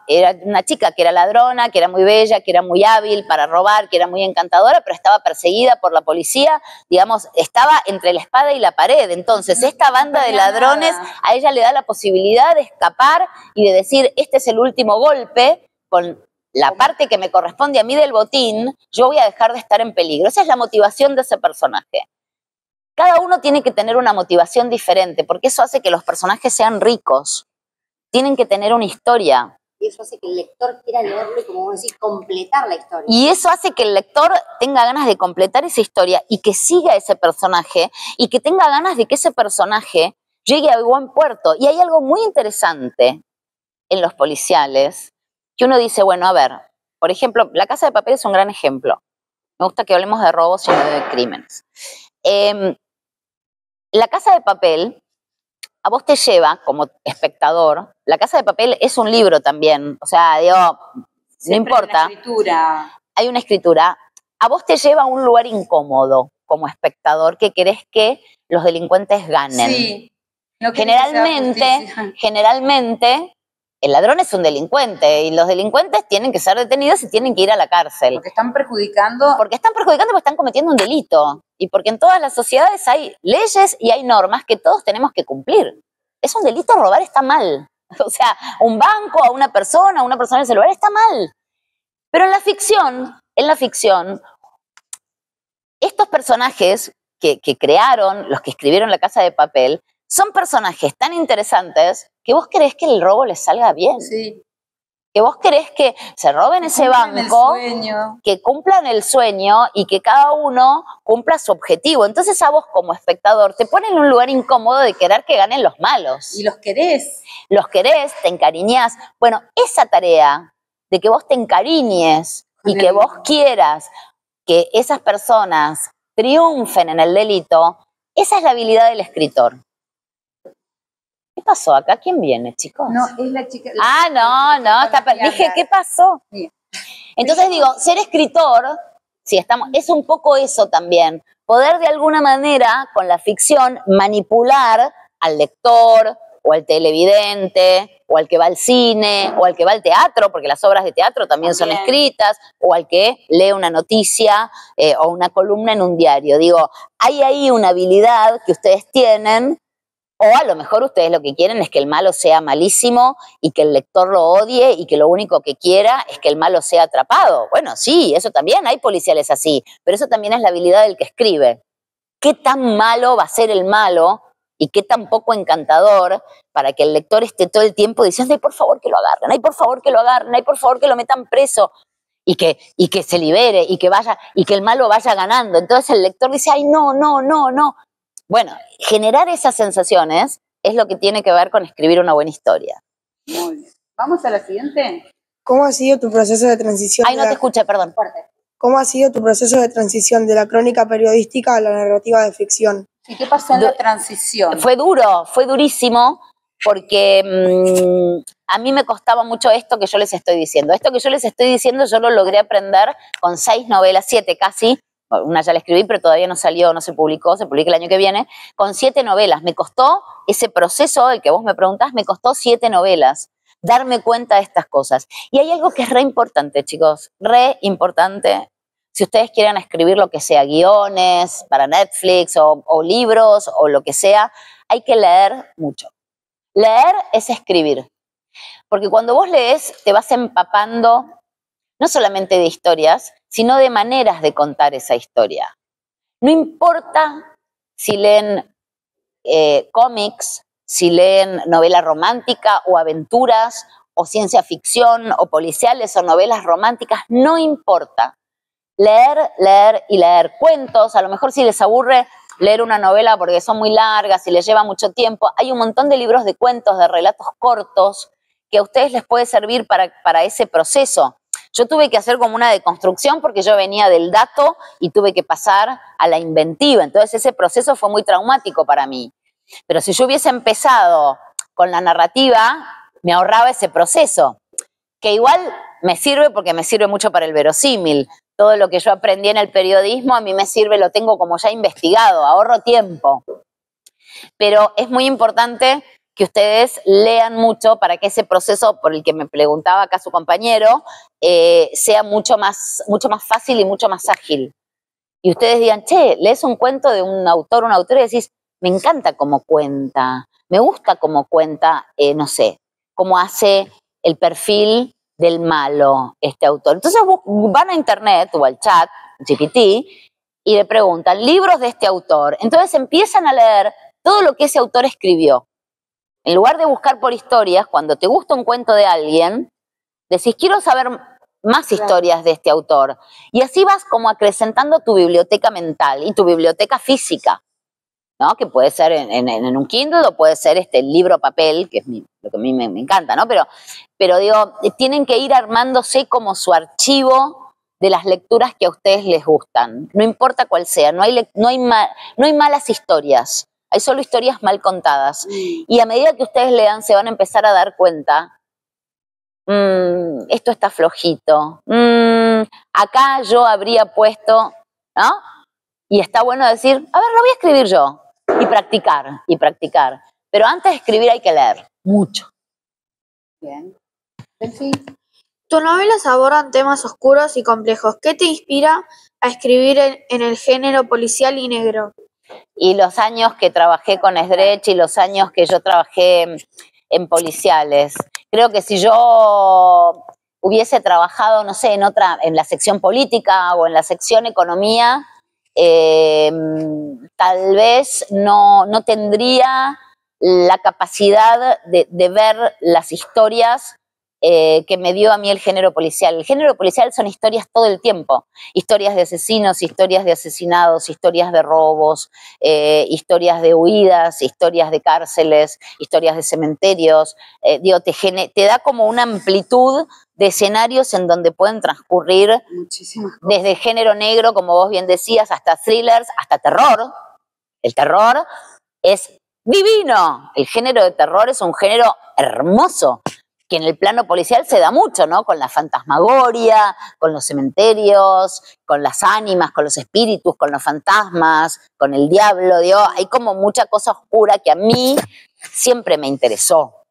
era una chica que era ladrona, que era muy bella, que era muy hábil para robar, que era muy encantadora, pero estaba perseguida por la policía, digamos, estaba entre la espada y la pared. Entonces, esta banda de ladrones a ella le da la posibilidad de escapar y de decir, este es el último golpe, con la parte que me corresponde a mí del botín, yo voy a dejar de estar en peligro. Esa es la motivación de ese personaje. Cada uno tiene que tener una motivación diferente, porque eso hace que los personajes sean ricos. Tienen que tener una historia. Y eso hace que el lector quiera leerlo y, como vos decís, completar la historia. Y eso hace que el lector tenga ganas de completar esa historia y que siga ese personaje y que tenga ganas de que ese personaje llegue a buen puerto. Y hay algo muy interesante en los policiales que uno dice, bueno, a ver, por ejemplo, La Casa de Papel es un gran ejemplo. Me gusta que hablemos de robos y no de crímenes. La Casa de Papel a vos te lleva, como espectador, La Casa de Papel es un libro también, o sea, digo, no importa. Hay una escritura. A vos te lleva a un lugar incómodo como espectador que querés que los delincuentes ganen. Sí. No generalmente, el ladrón es un delincuente y los delincuentes tienen que ser detenidos y tienen que ir a la cárcel. Porque están perjudicando. Porque están cometiendo un delito. Y porque en todas las sociedades hay leyes y hay normas que todos tenemos que cumplir. Es un delito robar, está mal. O sea, un banco, a una persona en el celular, está mal. Pero en la ficción, estos personajes que crearon, los que escribieron La Casa de Papel, son personajes tan interesantes que vos querés que el robo les salga bien. Sí. Que vos querés que se roben ese banco, que cumplan el sueño y que cada uno cumpla su objetivo. Entonces a vos como espectador te pone en un lugar incómodo de querer que ganen los malos. Y los querés. Los querés, te encariñás. Bueno, esa tarea de que vos te encariñes y que vos quieras que esas personas triunfen en el delito, esa es la habilidad del escritor. ¿Qué pasó acá? ¿Quién viene, chicos? No, es la chica. Dije, ¿qué pasó? Bien. Entonces digo, ser escritor, si estamos, es un poco eso también. Poder de alguna manera, con la ficción, manipular al lector, o al televidente, o al que va al cine, o al que va al teatro, porque las obras de teatro también son escritas, o al que lee una noticia o una columna en un diario. Digo, hay ahí una habilidad que ustedes tienen. O a lo mejor ustedes lo que quieren es que el malo sea malísimo y que el lector lo odie y que lo único que quiera es que el malo sea atrapado. Bueno, sí, eso también, hay policiales así, pero eso también es la habilidad del que escribe. ¿Qué tan malo va a ser el malo y qué tan poco encantador para que el lector esté todo el tiempo diciendo, ay, por favor que lo agarren, ay, por favor que lo agarren, ay, por favor que lo metan preso? Y que se libere y que el malo vaya ganando. Entonces el lector dice, ay, no. Bueno, generar esas sensaciones es lo que tiene que ver con escribir una buena historia. Muy bien. ¿Vamos a la siguiente? ¿Cómo ha sido tu proceso de transición? Ay, no te escuché, perdón. Fuerte. ¿Cómo ha sido tu proceso de transición de la crónica periodística a la narrativa de ficción? ¿Y qué pasó en la transición? Fue duro, fue durísimo, porque a mí me costaba mucho esto que yo les estoy diciendo. Esto que yo les estoy diciendo yo lo logré aprender con 6 novelas, 7 casi. Una ya la escribí, pero todavía no salió, no se publicó, se publica el año que viene, con 7 novelas. Me costó ese proceso, el que vos me preguntás, me costó 7 novelas, darme cuenta de estas cosas. Y hay algo que es re importante, chicos, re importante. Si ustedes quieren escribir lo que sea, guiones para Netflix o libros o lo que sea, hay que leer mucho. Leer es escribir. Porque cuando vos lees, te vas empapando no solamente de historias, sino de maneras de contar esa historia. No importa si leen cómics, si leen novela romántica o aventuras, o ciencia ficción, o policiales, o novelas románticas, no importa. Leer, leer y leer cuentos. A lo mejor si les aburre leer una novela porque son muy largas y les lleva mucho tiempo, hay un montón de libros de cuentos, de relatos cortos, que a ustedes les puede servir para ese proceso. Yo tuve que hacer como una deconstrucción porque yo venía del dato y tuve que pasar a la inventiva. Entonces ese proceso fue muy traumático para mí. Pero si yo hubiese empezado con la narrativa, me ahorraba ese proceso. Que igual me sirve porque me sirve mucho para el verosímil. Todo lo que yo aprendí en el periodismo a mí me sirve, lo tengo como ya investigado, ahorro tiempo. Pero es muy importante que ustedes lean mucho para que ese proceso, por el que me preguntaba acá su compañero, sea mucho más fácil y mucho más ágil. Y ustedes digan, che, lees un cuento de un autor, una autora, y decís, me encanta cómo cuenta, me gusta cómo cuenta, no sé, cómo hace el perfil del malo este autor. Entonces van a internet o al chat, GPT, y le preguntan, libros de este autor. Entonces empiezan a leer todo lo que ese autor escribió. En lugar de buscar por historias, cuando te gusta un cuento de alguien, decís, quiero saber más historias de este autor. Y así vas como acrecentando tu biblioteca mental y tu biblioteca física, ¿no? Que puede ser en un Kindle o puede ser el libro papel, que es lo que a mí me encanta, ¿no? Pero digo, tienen que ir armándose como su archivo de las lecturas que a ustedes les gustan. No importa cuál sea, no hay malas historias. Hay solo historias mal contadas. Y a medida que ustedes lean, se van a empezar a dar cuenta, esto está flojito, acá yo habría puesto, ¿no? Y está bueno decir, a ver, lo voy a escribir yo. Y practicar. Pero antes de escribir hay que leer mucho. Bien. En fin. Tus novelas abordan temas oscuros y complejos. ¿Qué te inspira a escribir en el género policial y negro? Y los años que trabajé con Sdrech y los años que yo trabajé en policiales. Creo que si yo hubiese trabajado, no sé, en la sección política o en la sección economía, tal vez no tendría la capacidad de ver las historias que me dio a mí el género policial. El género policial son historias todo el tiempo, historias de asesinos, historias de asesinados, historias de robos, historias de huidas, historias de cárceles, historias de cementerios. Digo, te da como una amplitud de escenarios en donde pueden transcurrir desde género negro, como vos bien decías, hasta thrillers, hasta terror. El terror es divino. El género de terror es un género hermoso, que en el plano policial se da mucho, ¿no? Con la fantasmagoria, con los cementerios, con las ánimas, con los espíritus, con los fantasmas, con el diablo. Digo, hay como mucha cosa oscura que a mí siempre me interesó.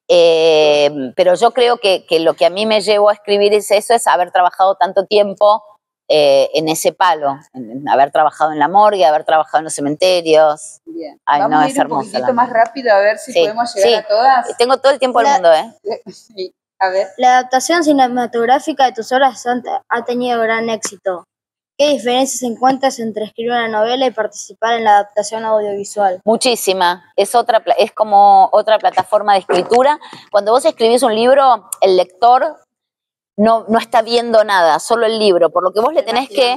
Pero yo creo que lo que a mí me llevó a escribir es eso, es haber trabajado tanto tiempo en ese palo, en haber trabajado en la morgue, haber trabajado en los cementerios. Bien. Ay, Vamos no, a es ir un hermoso. poquitito más rápido a ver si podemos llegar a todas. Tengo todo el tiempo del mundo, ¿eh? Sí, a ver. La adaptación cinematográfica de tus obras ha tenido gran éxito. ¿Qué diferencias encuentras entre escribir una novela y participar en la adaptación audiovisual? Muchísima. Es como otra plataforma de escritura. Cuando vos escribís un libro, el lector no está viendo nada, solo el libro, por lo que vos le tenés que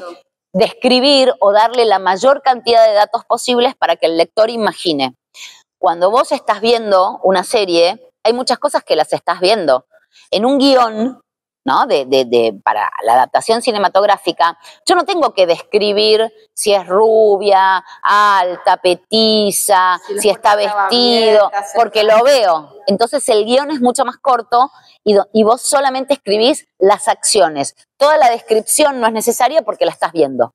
describir o darle la mayor cantidad de datos posibles para que el lector imagine. Cuando vos estás viendo una serie, hay muchas cosas que las estás viendo. En un guión, ¿no? Para la adaptación cinematográfica, yo no tengo que describir si es rubia, alta, petiza, si está vestido, porque lo veo. Entonces el guión es mucho más corto y vos solamente escribís las acciones. Toda la descripción no es necesaria porque la estás viendo.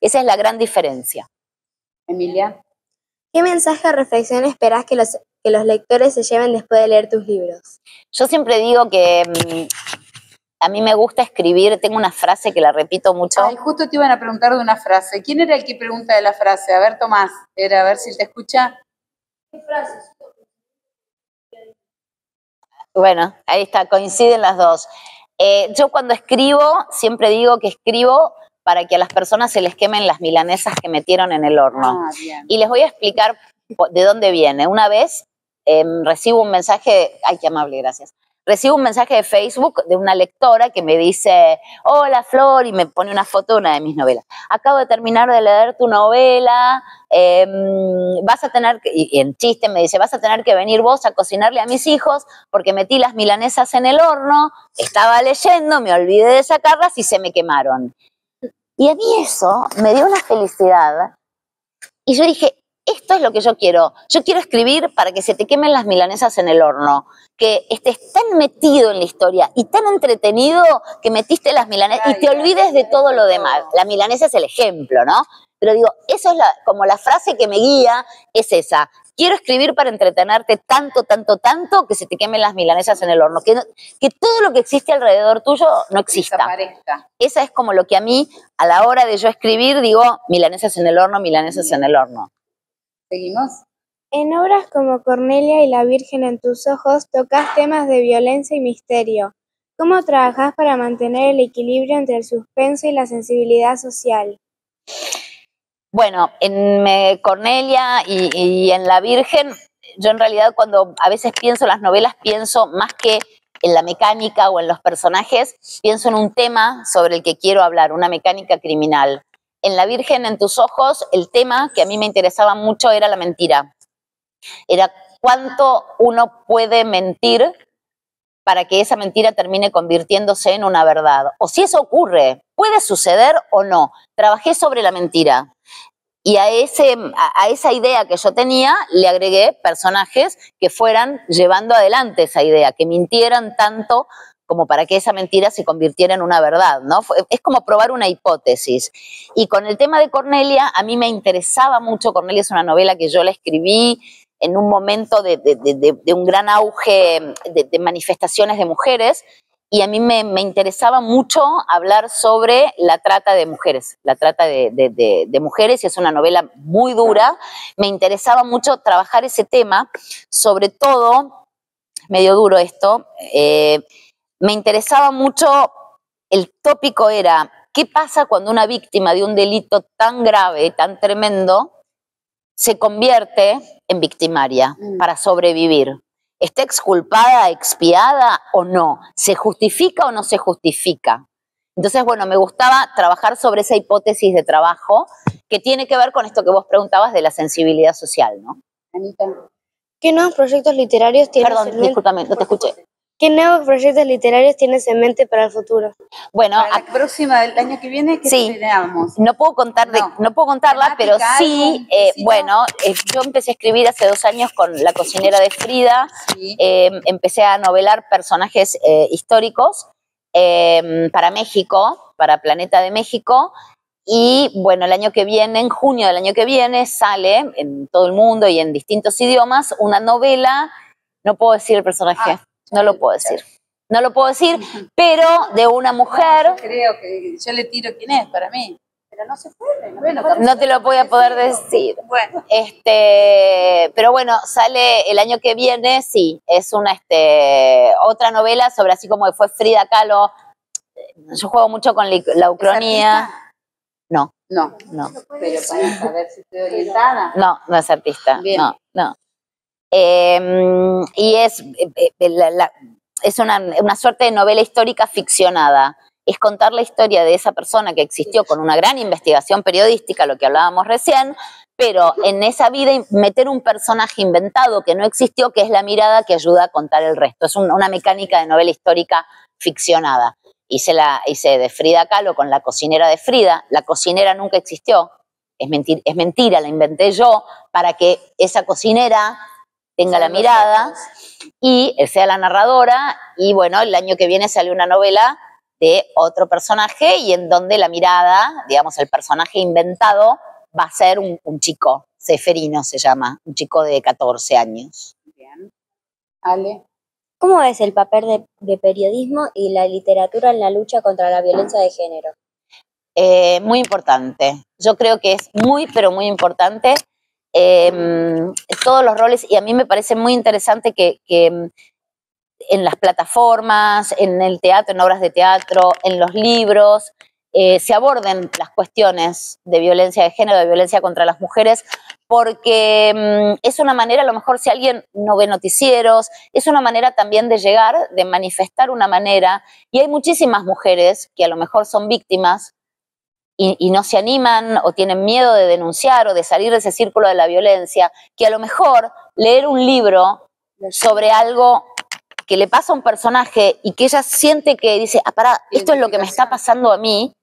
Esa es la gran diferencia. Emilia. ¿Qué mensaje o reflexión esperás que los lectores se lleven después de leer tus libros? Yo siempre digo que a mí me gusta escribir, tengo una frase que la repito mucho. Ay, justo te iban a preguntar de una frase. ¿Quién era el que pregunta de la frase? A ver, Tomás, a ver si te escucha. ¿Qué frases? Bueno, ahí está, coinciden las dos. Yo cuando escribo, siempre digo que escribo para que a las personas se les quemen las milanesas que metieron en el horno. Y les voy a explicar de dónde viene. Una vez recibo un mensaje, ay, qué amable, gracias. Recibo un mensaje de Facebook de una lectora que me dice, hola Flor, y me pone una foto de una de mis novelas. Acabo de terminar de leer tu novela, vas a tener que, y en chiste me dice, vas a tener que venir vos a cocinarle a mis hijos porque metí las milanesas en el horno, estaba leyendo, me olvidé de sacarlas y se me quemaron. Y a mí eso me dio una felicidad. Y yo dije, esto es lo que yo quiero. Yo quiero escribir para que se te quemen las milanesas en el horno. Que estés tan metido en la historia y tan entretenido que metiste las milanesas y te olvides de todo lo demás. La milanesa es el ejemplo, ¿no? Pero digo, eso es como la frase que me guía, es esa. Quiero escribir para entretenerte tanto, tanto, tanto que se te quemen las milanesas en el horno. Que todo lo que existe alrededor tuyo no exista. Desaparezca. Esa es como lo que a mí, a la hora de yo escribir, digo, milanesas en el horno, milanesas en el horno. ¿Seguimos? En obras como Cornelia y La Virgen en tus ojos tocas temas de violencia y misterio. ¿Cómo trabajás para mantener el equilibrio entre el suspenso y la sensibilidad social? Bueno, en Cornelia y en La Virgen, yo en realidad cuando a veces pienso en las novelas, pienso más que en la mecánica o en los personajes, pienso en un tema sobre el que quiero hablar, una mecánica criminal. En La Virgen en tus ojos, el tema que a mí me interesaba mucho era la mentira. Era cuánto uno puede mentir para que esa mentira termine convirtiéndose en una verdad. O si eso ocurre, puede suceder o no. Trabajé sobre la mentira. Y a esa idea que yo tenía le agregué personajes que fueran llevando adelante esa idea, que mintieran tanto como para que esa mentira se convirtiera en una verdad, ¿no? Es como probar una hipótesis. Y con el tema de Cornelia, a mí me interesaba mucho. Cornelia es una novela que yo la escribí en un momento de un gran auge de manifestaciones de mujeres, y a mí me interesaba mucho hablar sobre la trata de mujeres, de mujeres, y es una novela muy dura. Me interesaba mucho trabajar ese tema, sobre todo, medio duro esto, me interesaba mucho, el tópico era, ¿qué pasa cuando una víctima de un delito tan grave, tan tremendo, se convierte en victimaria para sobrevivir? ¿Está exculpada, expiada o no? ¿Se justifica o no se justifica? Entonces, bueno, me gustaba trabajar sobre esa hipótesis de trabajo que tiene que ver con esto que vos preguntabas de la sensibilidad social, ¿no? Anita. ¿Qué nuevos proyectos literarios tienes Perdón, en mente? discúlpame, no te escuché. ¿Qué nuevos proyectos literarios tienes en mente para el futuro? Bueno, Para la próxima del año que viene, ¿qué sí, esperamos? no puedo contarla, pero sí, bueno, yo empecé a escribir hace 2 años con La cocinera de Frida, empecé a novelar personajes históricos para México, para Planeta de México, y bueno, el año que viene, en junio del año que viene, sale en todo el mundo y en distintos idiomas una novela, no puedo decir el personaje, no lo puedo decir. No lo puedo decir, pero de una mujer. Yo creo que yo le tiro quién es para mí. Pero no se puede. No te lo voy a poder decir. Bueno. Pero bueno, sale el año que viene, sí, es una otra novela sobre así como fue Frida Kahlo. Yo juego mucho con la ucronía. No. No. Pero para saber si estoy orientada. No, no es artista. Bien. No. Y es una suerte de novela histórica ficcionada. Es contar la historia de esa persona que existió con una gran investigación periodística, lo que hablábamos recién, pero en esa vida meter un personaje inventado que no existió, que es la mirada que ayuda a contar el resto. Es una mecánica de novela histórica ficcionada. Hice de Frida Kahlo con La cocinera de Frida. La cocinera nunca existió. Es mentira, la inventé yo para que esa cocinera tenga la mirada y sea la narradora. Y bueno, el año que viene sale una novela de otro personaje y en donde la mirada, digamos, el personaje inventado va a ser un chico, Seferino se llama, un chico de 14 años. Bien. Ale. ¿Cómo ves el papel de periodismo y la literatura en la lucha contra la violencia de género? Muy importante. Yo creo que es muy, pero muy importante. Todos los roles, y a mí me parece muy interesante que en las plataformas, en el teatro, en obras de teatro, en los libros, se aborden las cuestiones de violencia de género, de violencia contra las mujeres, porque es una manera, a lo mejor si alguien no ve noticieros, es una manera también de llegar, de manifestar una manera, y hay muchísimas mujeres que a lo mejor son víctimas y no se animan o tienen miedo de denunciar o de salir de ese círculo de la violencia, que a lo mejor leer un libro sobre algo que le pasa a un personaje y que ella siente que dice, pará, esto es lo que me está pasando a mí,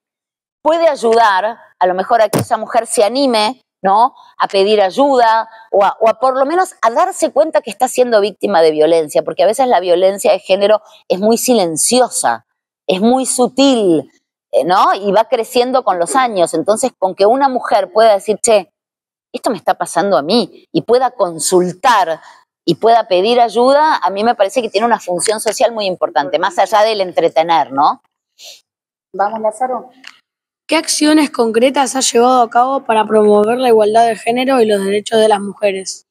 puede ayudar a lo mejor a que esa mujer se anime, ¿no?, a pedir ayuda o a por lo menos a darse cuenta que está siendo víctima de violencia, porque a veces la violencia de género es muy silenciosa, es muy sutil, ¿no?, y va creciendo con los años. Entonces, con que una mujer pueda decir, che, esto me está pasando a mí, y pueda consultar y pueda pedir ayuda, a mí me parece que tiene una función social muy importante, más allá del entretener, ¿no? Vamos, Lázaro. ¿Qué acciones concretas has llevado a cabo para promover la igualdad de género y los derechos de las mujeres?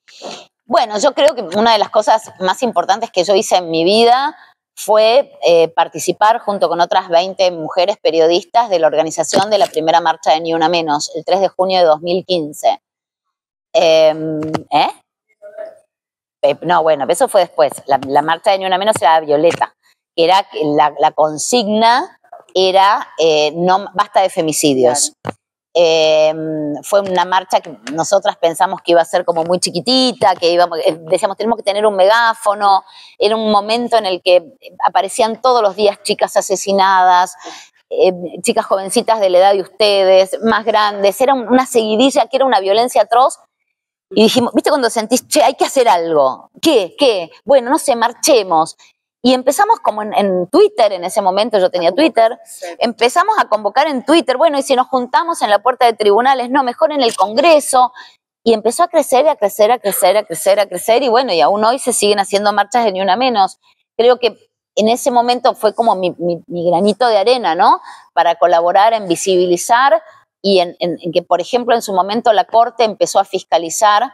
Bueno, yo creo que una de las cosas más importantes que yo hice en mi vida fue participar junto con otras 20 mujeres periodistas de la organización de la primera marcha de Ni Una Menos, el 3 de junio de 2015. No, bueno, eso fue después. La marcha de Ni Una Menos era violeta, que era la consigna era no basta de femicidios. Fue una marcha que nosotras pensamos que iba a ser como muy chiquitita, que decíamos tenemos que tener un megáfono. Era un momento en el que aparecían todos los días chicas asesinadas, chicas jovencitas de la edad de ustedes, más grandes. Era una seguidilla que era una violencia atroz. Y dijimos, ¿viste cuando sentís, che, hay que hacer algo? ¿Qué? Bueno, no sé, marchemos. Y empezamos como en Twitter, en ese momento yo tenía Twitter, empezamos a convocar en Twitter, bueno, y si nos juntamos en la puerta de tribunales, no, mejor en el Congreso. Y empezó a crecer, a crecer, a crecer, a crecer, a crecer, y bueno, y aún hoy se siguen haciendo marchas de Ni Una Menos. Creo que en ese momento fue como mi granito de arena, ¿no? Para colaborar en visibilizar y en que, por ejemplo, en su momento la Corte empezó a fiscalizar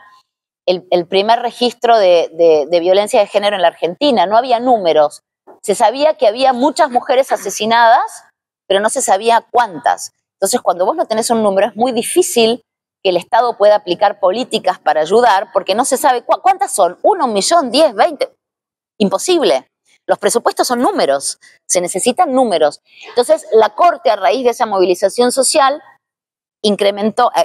el primer registro de violencia de género en la Argentina. No había números. Se sabía que había muchas mujeres asesinadas, pero no se sabía cuántas. Entonces, cuando vos no tenés un número, es muy difícil que el Estado pueda aplicar políticas para ayudar, porque no se sabe cuántas son, 1, 1 millón, 10, 20. imposible. Los presupuestos son números, se necesitan números. Entonces, la Corte, a raíz de esa movilización social,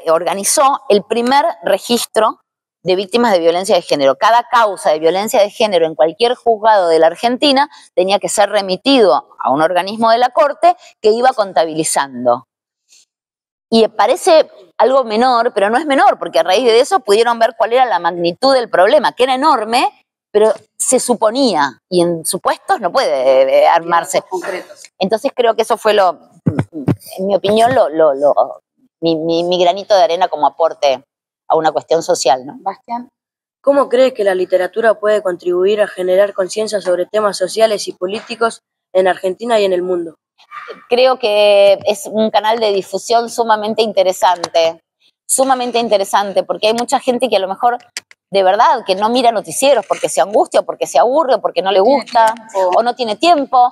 organizó el primer registro de víctimas de violencia de género. Cada causa de violencia de género en cualquier juzgado de la Argentina tenía que ser remitido a un organismo de la Corte que iba contabilizando. Y parece algo menor, pero no es menor, porque a raíz de eso pudieron ver cuál era la magnitud del problema, que era enorme, pero se suponía, y en supuestos no puede armarse. Entonces creo que eso fue en mi opinión, mi granito de arena como aporte a una cuestión social, ¿no? Bastián. ¿Cómo crees que la literatura puede contribuir a generar conciencia sobre temas sociales y políticos en Argentina y en el mundo? Creo que es un canal de difusión sumamente interesante, porque hay mucha gente que a lo mejor, de verdad, que no mira noticieros porque se angustia, o porque se aburre, o porque no le gusta, o no tiene tiempo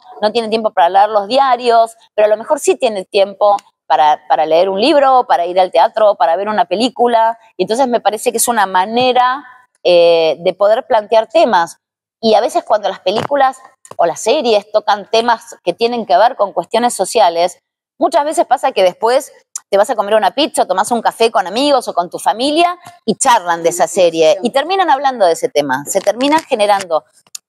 para leer los diarios, pero a lo mejor sí tiene tiempo para leer un libro, para ir al teatro, para ver una película, y entonces me parece que es una manera de poder plantear temas. Y a veces cuando las películas o las series tocan temas que tienen que ver con cuestiones sociales, muchas veces pasa que después te vas a comer una pizza, tomás un café con amigos o con tu familia y charlan de esa serie y terminan hablando de ese tema. Se termina generando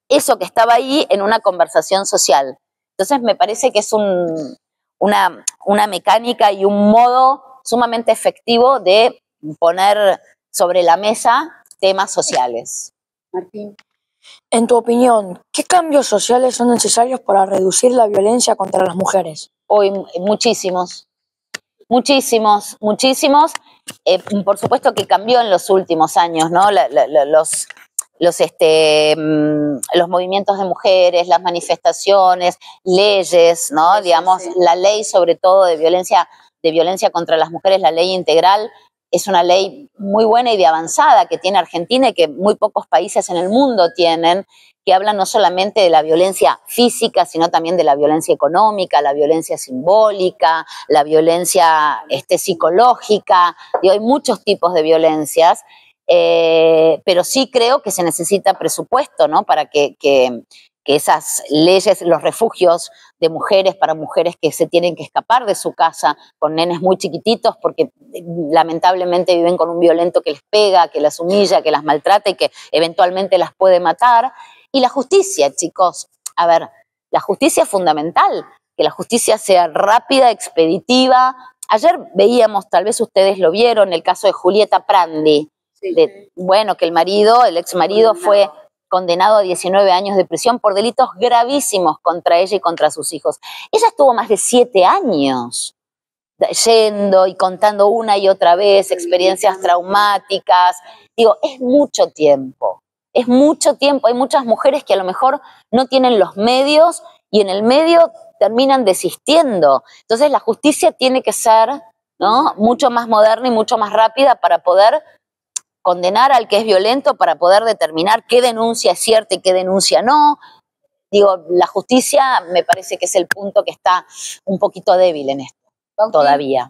eso que estaba ahí en una conversación social. Entonces me parece que es una mecánica y un modo sumamente efectivo de poner sobre la mesa temas sociales. Martín. En tu opinión, ¿qué cambios sociales son necesarios para reducir la violencia contra las mujeres? Hoy muchísimos. Por supuesto que cambió en los últimos años, ¿no? Los movimientos de mujeres, las manifestaciones, leyes, ¿no? Digamos, la ley sobre todo de violencia contra las mujeres, la ley integral, es una ley muy buena y de avanzada que tiene Argentina y que muy pocos países en el mundo tienen, que habla no solamente de la violencia física, sino también de la violencia económica, la violencia simbólica, la violencia psicológica. Y hay muchos tipos de violencias, pero sí creo que se necesita presupuesto, ¿no? Para que esas leyes, los refugios de mujeres para mujeres que se tienen que escapar de su casa con nenes muy chiquititos porque lamentablemente viven con un violento que les pega, que las humilla, que las maltrata y que eventualmente las puede matar. Y la justicia, chicos, a ver, la justicia es fundamental, que la justicia sea rápida, expeditiva. Ayer veíamos, tal vez ustedes lo vieron, el caso de Julieta Prandi, que el ex marido fue condenado a 19 años de prisión por delitos gravísimos contra ella y contra sus hijos. Ella estuvo más de 7 años yendo y contando una y otra vez experiencias traumáticas. Digo, es mucho tiempo. Hay muchas mujeres que a lo mejor no tienen los medios y en el medio terminan desistiendo. Entonces la justicia tiene que ser, ¿no?, mucho más moderna y mucho más rápida para poder condenar al que es violento, para poder determinar qué denuncia es cierta y qué denuncia no. Digo, la justicia me parece que es el punto que está un poquito débil en esto, todavía.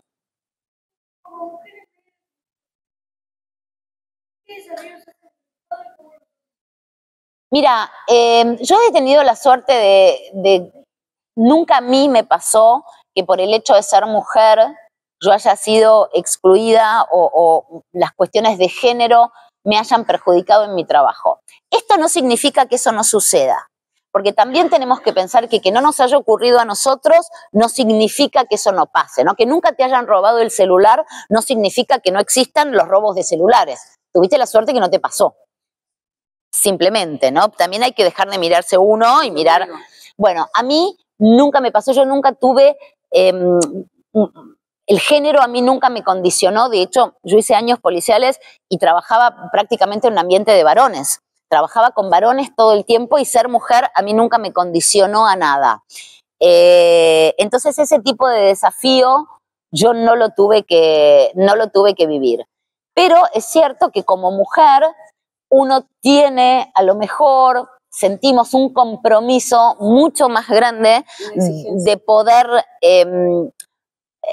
Mira, yo he tenido la suerte de nunca a mí me pasó que por el hecho de ser mujer yo haya sido excluida o las cuestiones de género me hayan perjudicado en mi trabajo. Esto no significa que eso no suceda, porque también tenemos que pensar que no nos haya ocurrido a nosotros no significa que eso no pase, ¿no? Que nunca te hayan robado el celular no significa que no existan los robos de celulares. Tuviste la suerte que no te pasó. Simplemente, ¿no? También hay que dejar de mirarse uno y mirar... Bueno, a mí nunca me pasó, yo nunca tuve... El género a mí nunca me condicionó. De hecho, yo hice años policiales y trabajaba prácticamente en un ambiente de varones. Trabajaba con varones todo el tiempo y ser mujer a mí nunca me condicionó a nada. Entonces ese tipo de desafío yo no lo tuve que vivir. Pero es cierto que como mujer uno tiene, a lo mejor, sentimos un compromiso mucho más grande de poder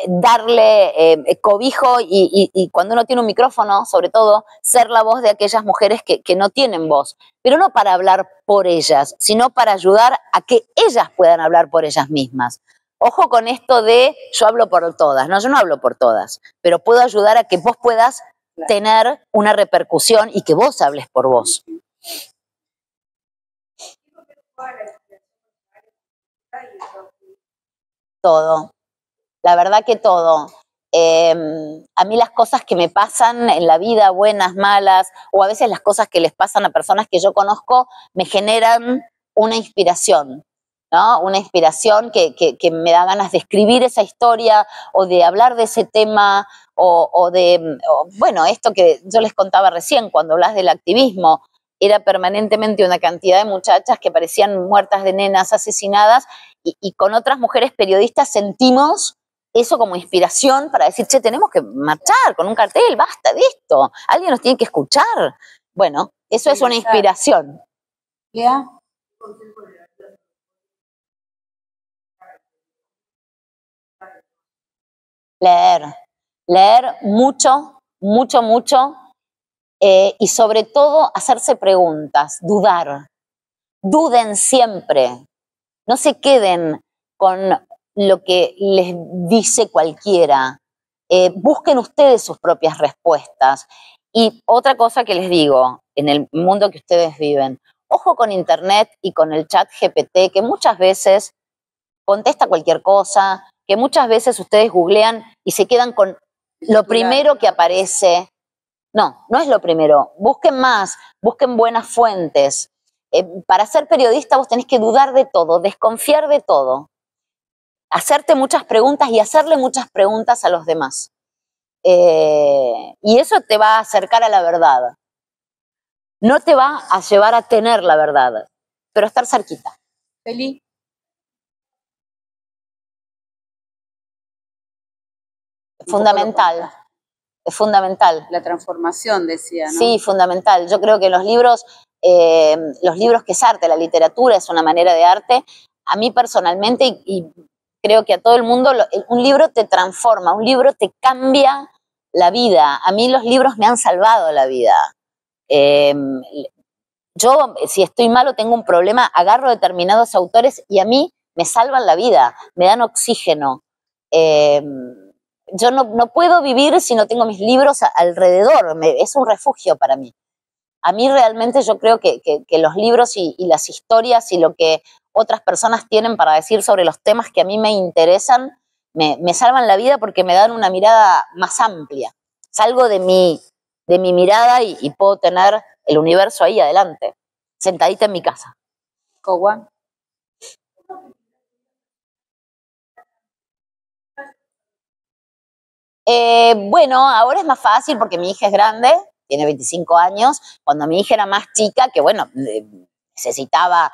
darle cobijo y cuando uno tiene un micrófono, sobre todo, ser la voz de aquellas mujeres que no tienen voz, pero no para hablar por ellas, sino para ayudar a que ellas puedan hablar por ellas mismas. Ojo con esto de yo hablo por todas, no, yo no hablo por todas, pero puedo ayudar a que vos puedas tener una repercusión y que vos hables por vos. Todo. La verdad que todo. A mí las cosas que me pasan en la vida, buenas, malas, o a veces las cosas que les pasan a personas que yo conozco, me generan una inspiración, ¿no? Una inspiración que me da ganas de escribir esa historia o de hablar de ese tema bueno, esto que yo les contaba recién cuando hablas del activismo, era permanentemente una cantidad de muchachas que parecían muertas de nenas asesinadas y con otras mujeres periodistas sentimos eso como inspiración para decir, che, tenemos que marchar con un cartel, basta de esto, alguien nos tiene que escuchar. Bueno, eso es una inspiración. ¿Ya? Leer mucho, mucho, mucho, y sobre todo hacerse preguntas, dudar. Duden siempre, no se queden con lo que les dice cualquiera. Busquen ustedes sus propias respuestas. Y otra cosa que les digo, en el mundo que ustedes viven, ojo con Internet y con el chat GPT, que muchas veces contesta cualquier cosa, que muchas veces ustedes googlean y se quedan con lo primero que aparece. No, no es lo primero. Busquen más, busquen buenas fuentes. Para ser periodista vos tenés que dudar de todo, desconfiar de todo, hacerte muchas preguntas y hacerle muchas preguntas a los demás. Y eso te va a acercar a la verdad. No te va a llevar a tener la verdad, pero estar cerquita. Feliz. Fundamental. Es fundamental. La transformación, decía, ¿no? Sí, fundamental. Yo creo que los libros que es arte, la literatura es una manera de arte. A mí personalmente, y creo que a todo el mundo, un libro te transforma, un libro te cambia la vida. A mí los libros me han salvado la vida. Yo, si estoy mal o tengo un problema, agarro determinados autores y a mí me salvan la vida, me dan oxígeno. Yo no puedo vivir si no tengo mis libros alrededor, es un refugio para mí. A mí realmente yo creo que los libros y las historias y lo que otras personas tienen para decir sobre los temas que a mí me interesan, me salvan la vida porque me dan una mirada más amplia. Salgo de mi mirada y puedo tener el universo ahí adelante, sentadita en mi casa. Cowan. Bueno, ahora es más fácil porque mi hija es grande, tiene 25 años. Cuando mi hija era más chica, que bueno, necesitaba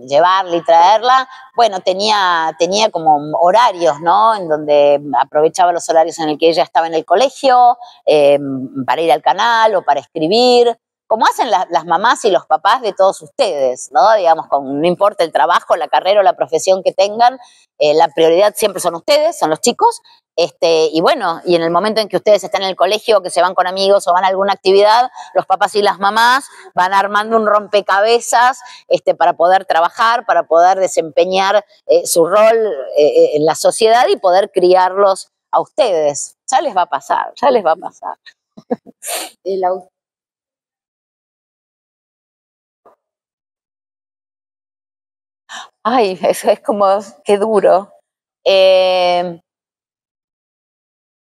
llevarla y traerla, bueno, tenía como horarios, ¿no? En donde aprovechaba los horarios en el que ella estaba en el colegio, para ir al canal o para escribir, como hacen las mamás y los papás de todos ustedes, ¿no? Digamos, no importa el trabajo, la carrera o la profesión que tengan, la prioridad siempre son ustedes, son los chicos. Y bueno, y en el momento en que ustedes están en el colegio, que se van con amigos o van a alguna actividad, los papás y las mamás van armando un rompecabezas para poder trabajar, para poder desempeñar su rol en la sociedad y poder criarlos a ustedes. Ya les va a pasar, ya les va a pasar. Ay, eso es como, qué duro.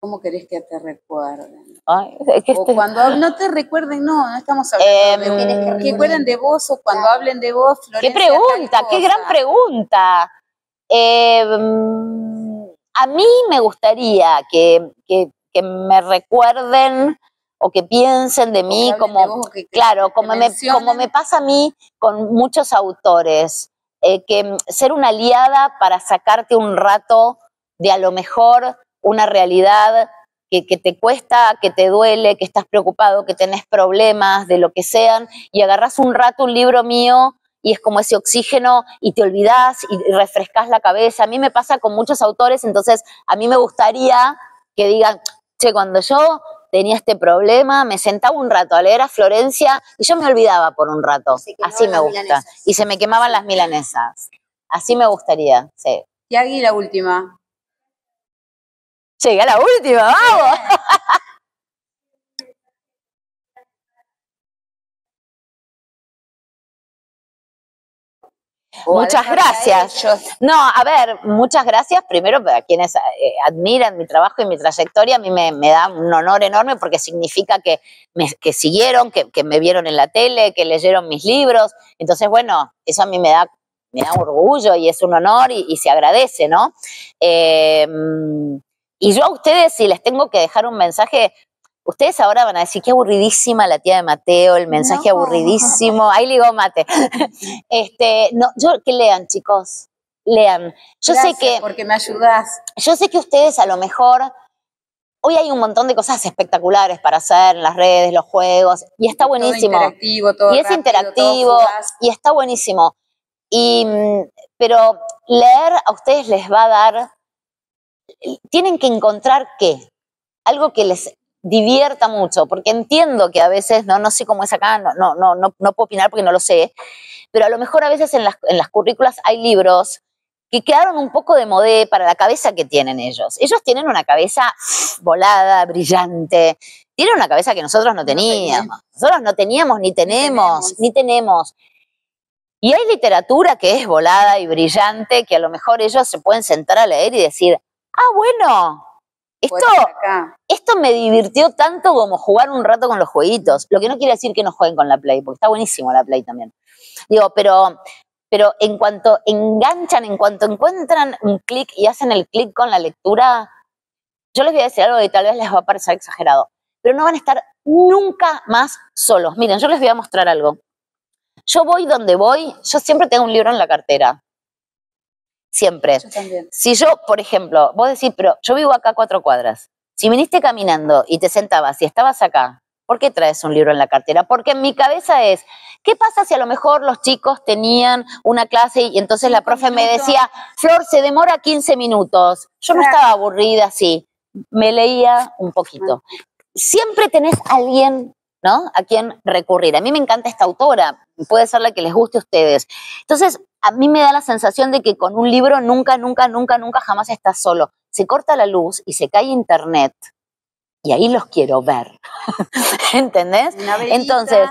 ¿Cómo querés que te recuerden? Ay, es que o cuando no te recuerden, no estamos hablando de que recuerden de vos o cuando hablen de vos, Florencia. ¡Qué pregunta! ¡Qué gran pregunta! A mí me gustaría que me recuerden o que piensen de mí como, claro, como me pasa a mí con muchos autores, que ser una aliada para sacarte un rato de a lo mejor una realidad que te cuesta, que te duele, que estás preocupado, que tenés problemas, de lo que sean, y agarrás un rato un libro mío y es como ese oxígeno y te olvidás y refrescás la cabeza. A mí me pasa con muchos autores, entonces a mí me gustaría que digan, che, cuando yo tenía este problema, me sentaba un rato a leer a Florencia y yo me olvidaba por un rato. Así me gusta. Y se me quemaban las milanesas. Así me gustaría, sí. Y aquí la última. Llegué a la última, vamos. Muchas gracias. No, a ver, muchas gracias primero para quienes admiran mi trabajo y mi trayectoria. A mí me da un honor enorme porque significa que siguieron, que me vieron en la tele, que leyeron mis libros. Entonces, bueno, eso a mí me da orgullo y es un honor y se agradece, ¿no? Y yo a ustedes, si les tengo que dejar un mensaje, ustedes ahora van a decir, qué aburridísima la tía de Mateo, el mensaje aburridísimo. Ahí ligó Mate. Que lean, chicos, lean. Yo Gracias, sé que porque me ayudás. Yo sé que ustedes a lo mejor, hoy hay un montón de cosas espectaculares para hacer en las redes, los juegos, y está buenísimo. Todo interactivo, todo y es rápido, interactivo, todo fugaz. y está buenísimo. Pero leer a ustedes les va a dar, tienen que encontrar ¿qué? Algo que les divierta mucho, porque entiendo que a veces, no sé cómo es acá, no puedo opinar porque no lo sé, pero a lo mejor a veces en las currículas hay libros que quedaron un poco de modé para la cabeza que tienen ellos. Ellos tienen una cabeza volada, brillante, tienen una cabeza que nosotros no teníamos. Nosotros no teníamos, ni tenemos. Y hay literatura que es volada y brillante, que a lo mejor ellos se pueden sentar a leer y decir, bueno, esto me divirtió tanto como jugar un rato con los jueguitos. Lo que no quiere decir que no jueguen con la Play, porque está buenísimo la Play también. Digo, pero en cuanto enganchan, en cuanto encuentran un clic y hacen el clic con la lectura, yo les voy a decir algo que tal vez les va a parecer exagerado, pero no van a estar nunca más solos. Miren, yo les voy a mostrar algo. Yo voy donde voy, yo siempre tengo un libro en la cartera. Siempre. Yo también. Si yo, por ejemplo, vos decís, pero yo vivo acá a 4 cuadras. Si viniste caminando y te sentabas y estabas acá, ¿por qué traes un libro en la cartera? Porque en mi cabeza es, ¿qué pasa si a lo mejor los chicos tenían una clase y entonces la profe me decía, Flor, se demora 15 minutos? Yo no estaba aburrida así, me leía un poquito. Siempre tenés alguien, ¿no?, a quien recurrir. A mí me encanta esta autora, puede ser la que les guste a ustedes. Entonces, a mí me da la sensación de que con un libro nunca jamás estás solo. Se corta la luz y se cae internet y ahí los quiero ver. ¿Entendés? Entonces,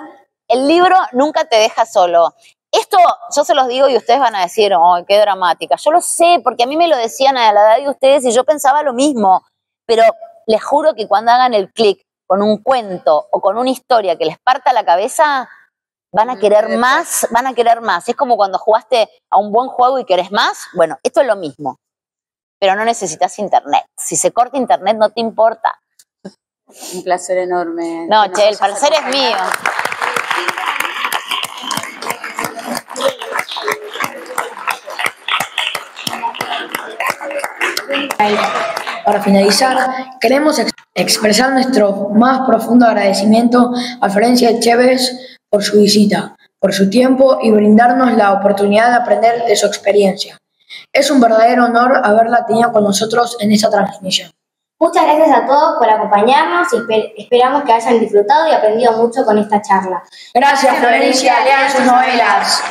el libro nunca te deja solo. Esto yo se los digo y ustedes van a decir, ¡ay, qué dramática! Yo lo sé, porque a mí me lo decían a la edad de ustedes y yo pensaba lo mismo. Pero les juro que cuando hagan el clic con un cuento o con una historia que les parta la cabeza, van a querer más, van a querer más. Es como cuando jugaste a un buen juego y querés más. Bueno, esto es lo mismo. Pero no necesitas internet. Si se corta internet, no te importa. Un placer enorme. No, che, el placer es mío. Para finalizar, queremos expresar nuestro más profundo agradecimiento a Florencia Echevez por su visita, por su tiempo y brindarnos la oportunidad de aprender de su experiencia. Es un verdadero honor haberla tenido con nosotros en esta transmisión. Muchas gracias a todos por acompañarnos y esperamos que hayan disfrutado y aprendido mucho con esta charla. Gracias, Florencia. Lean sus novelas.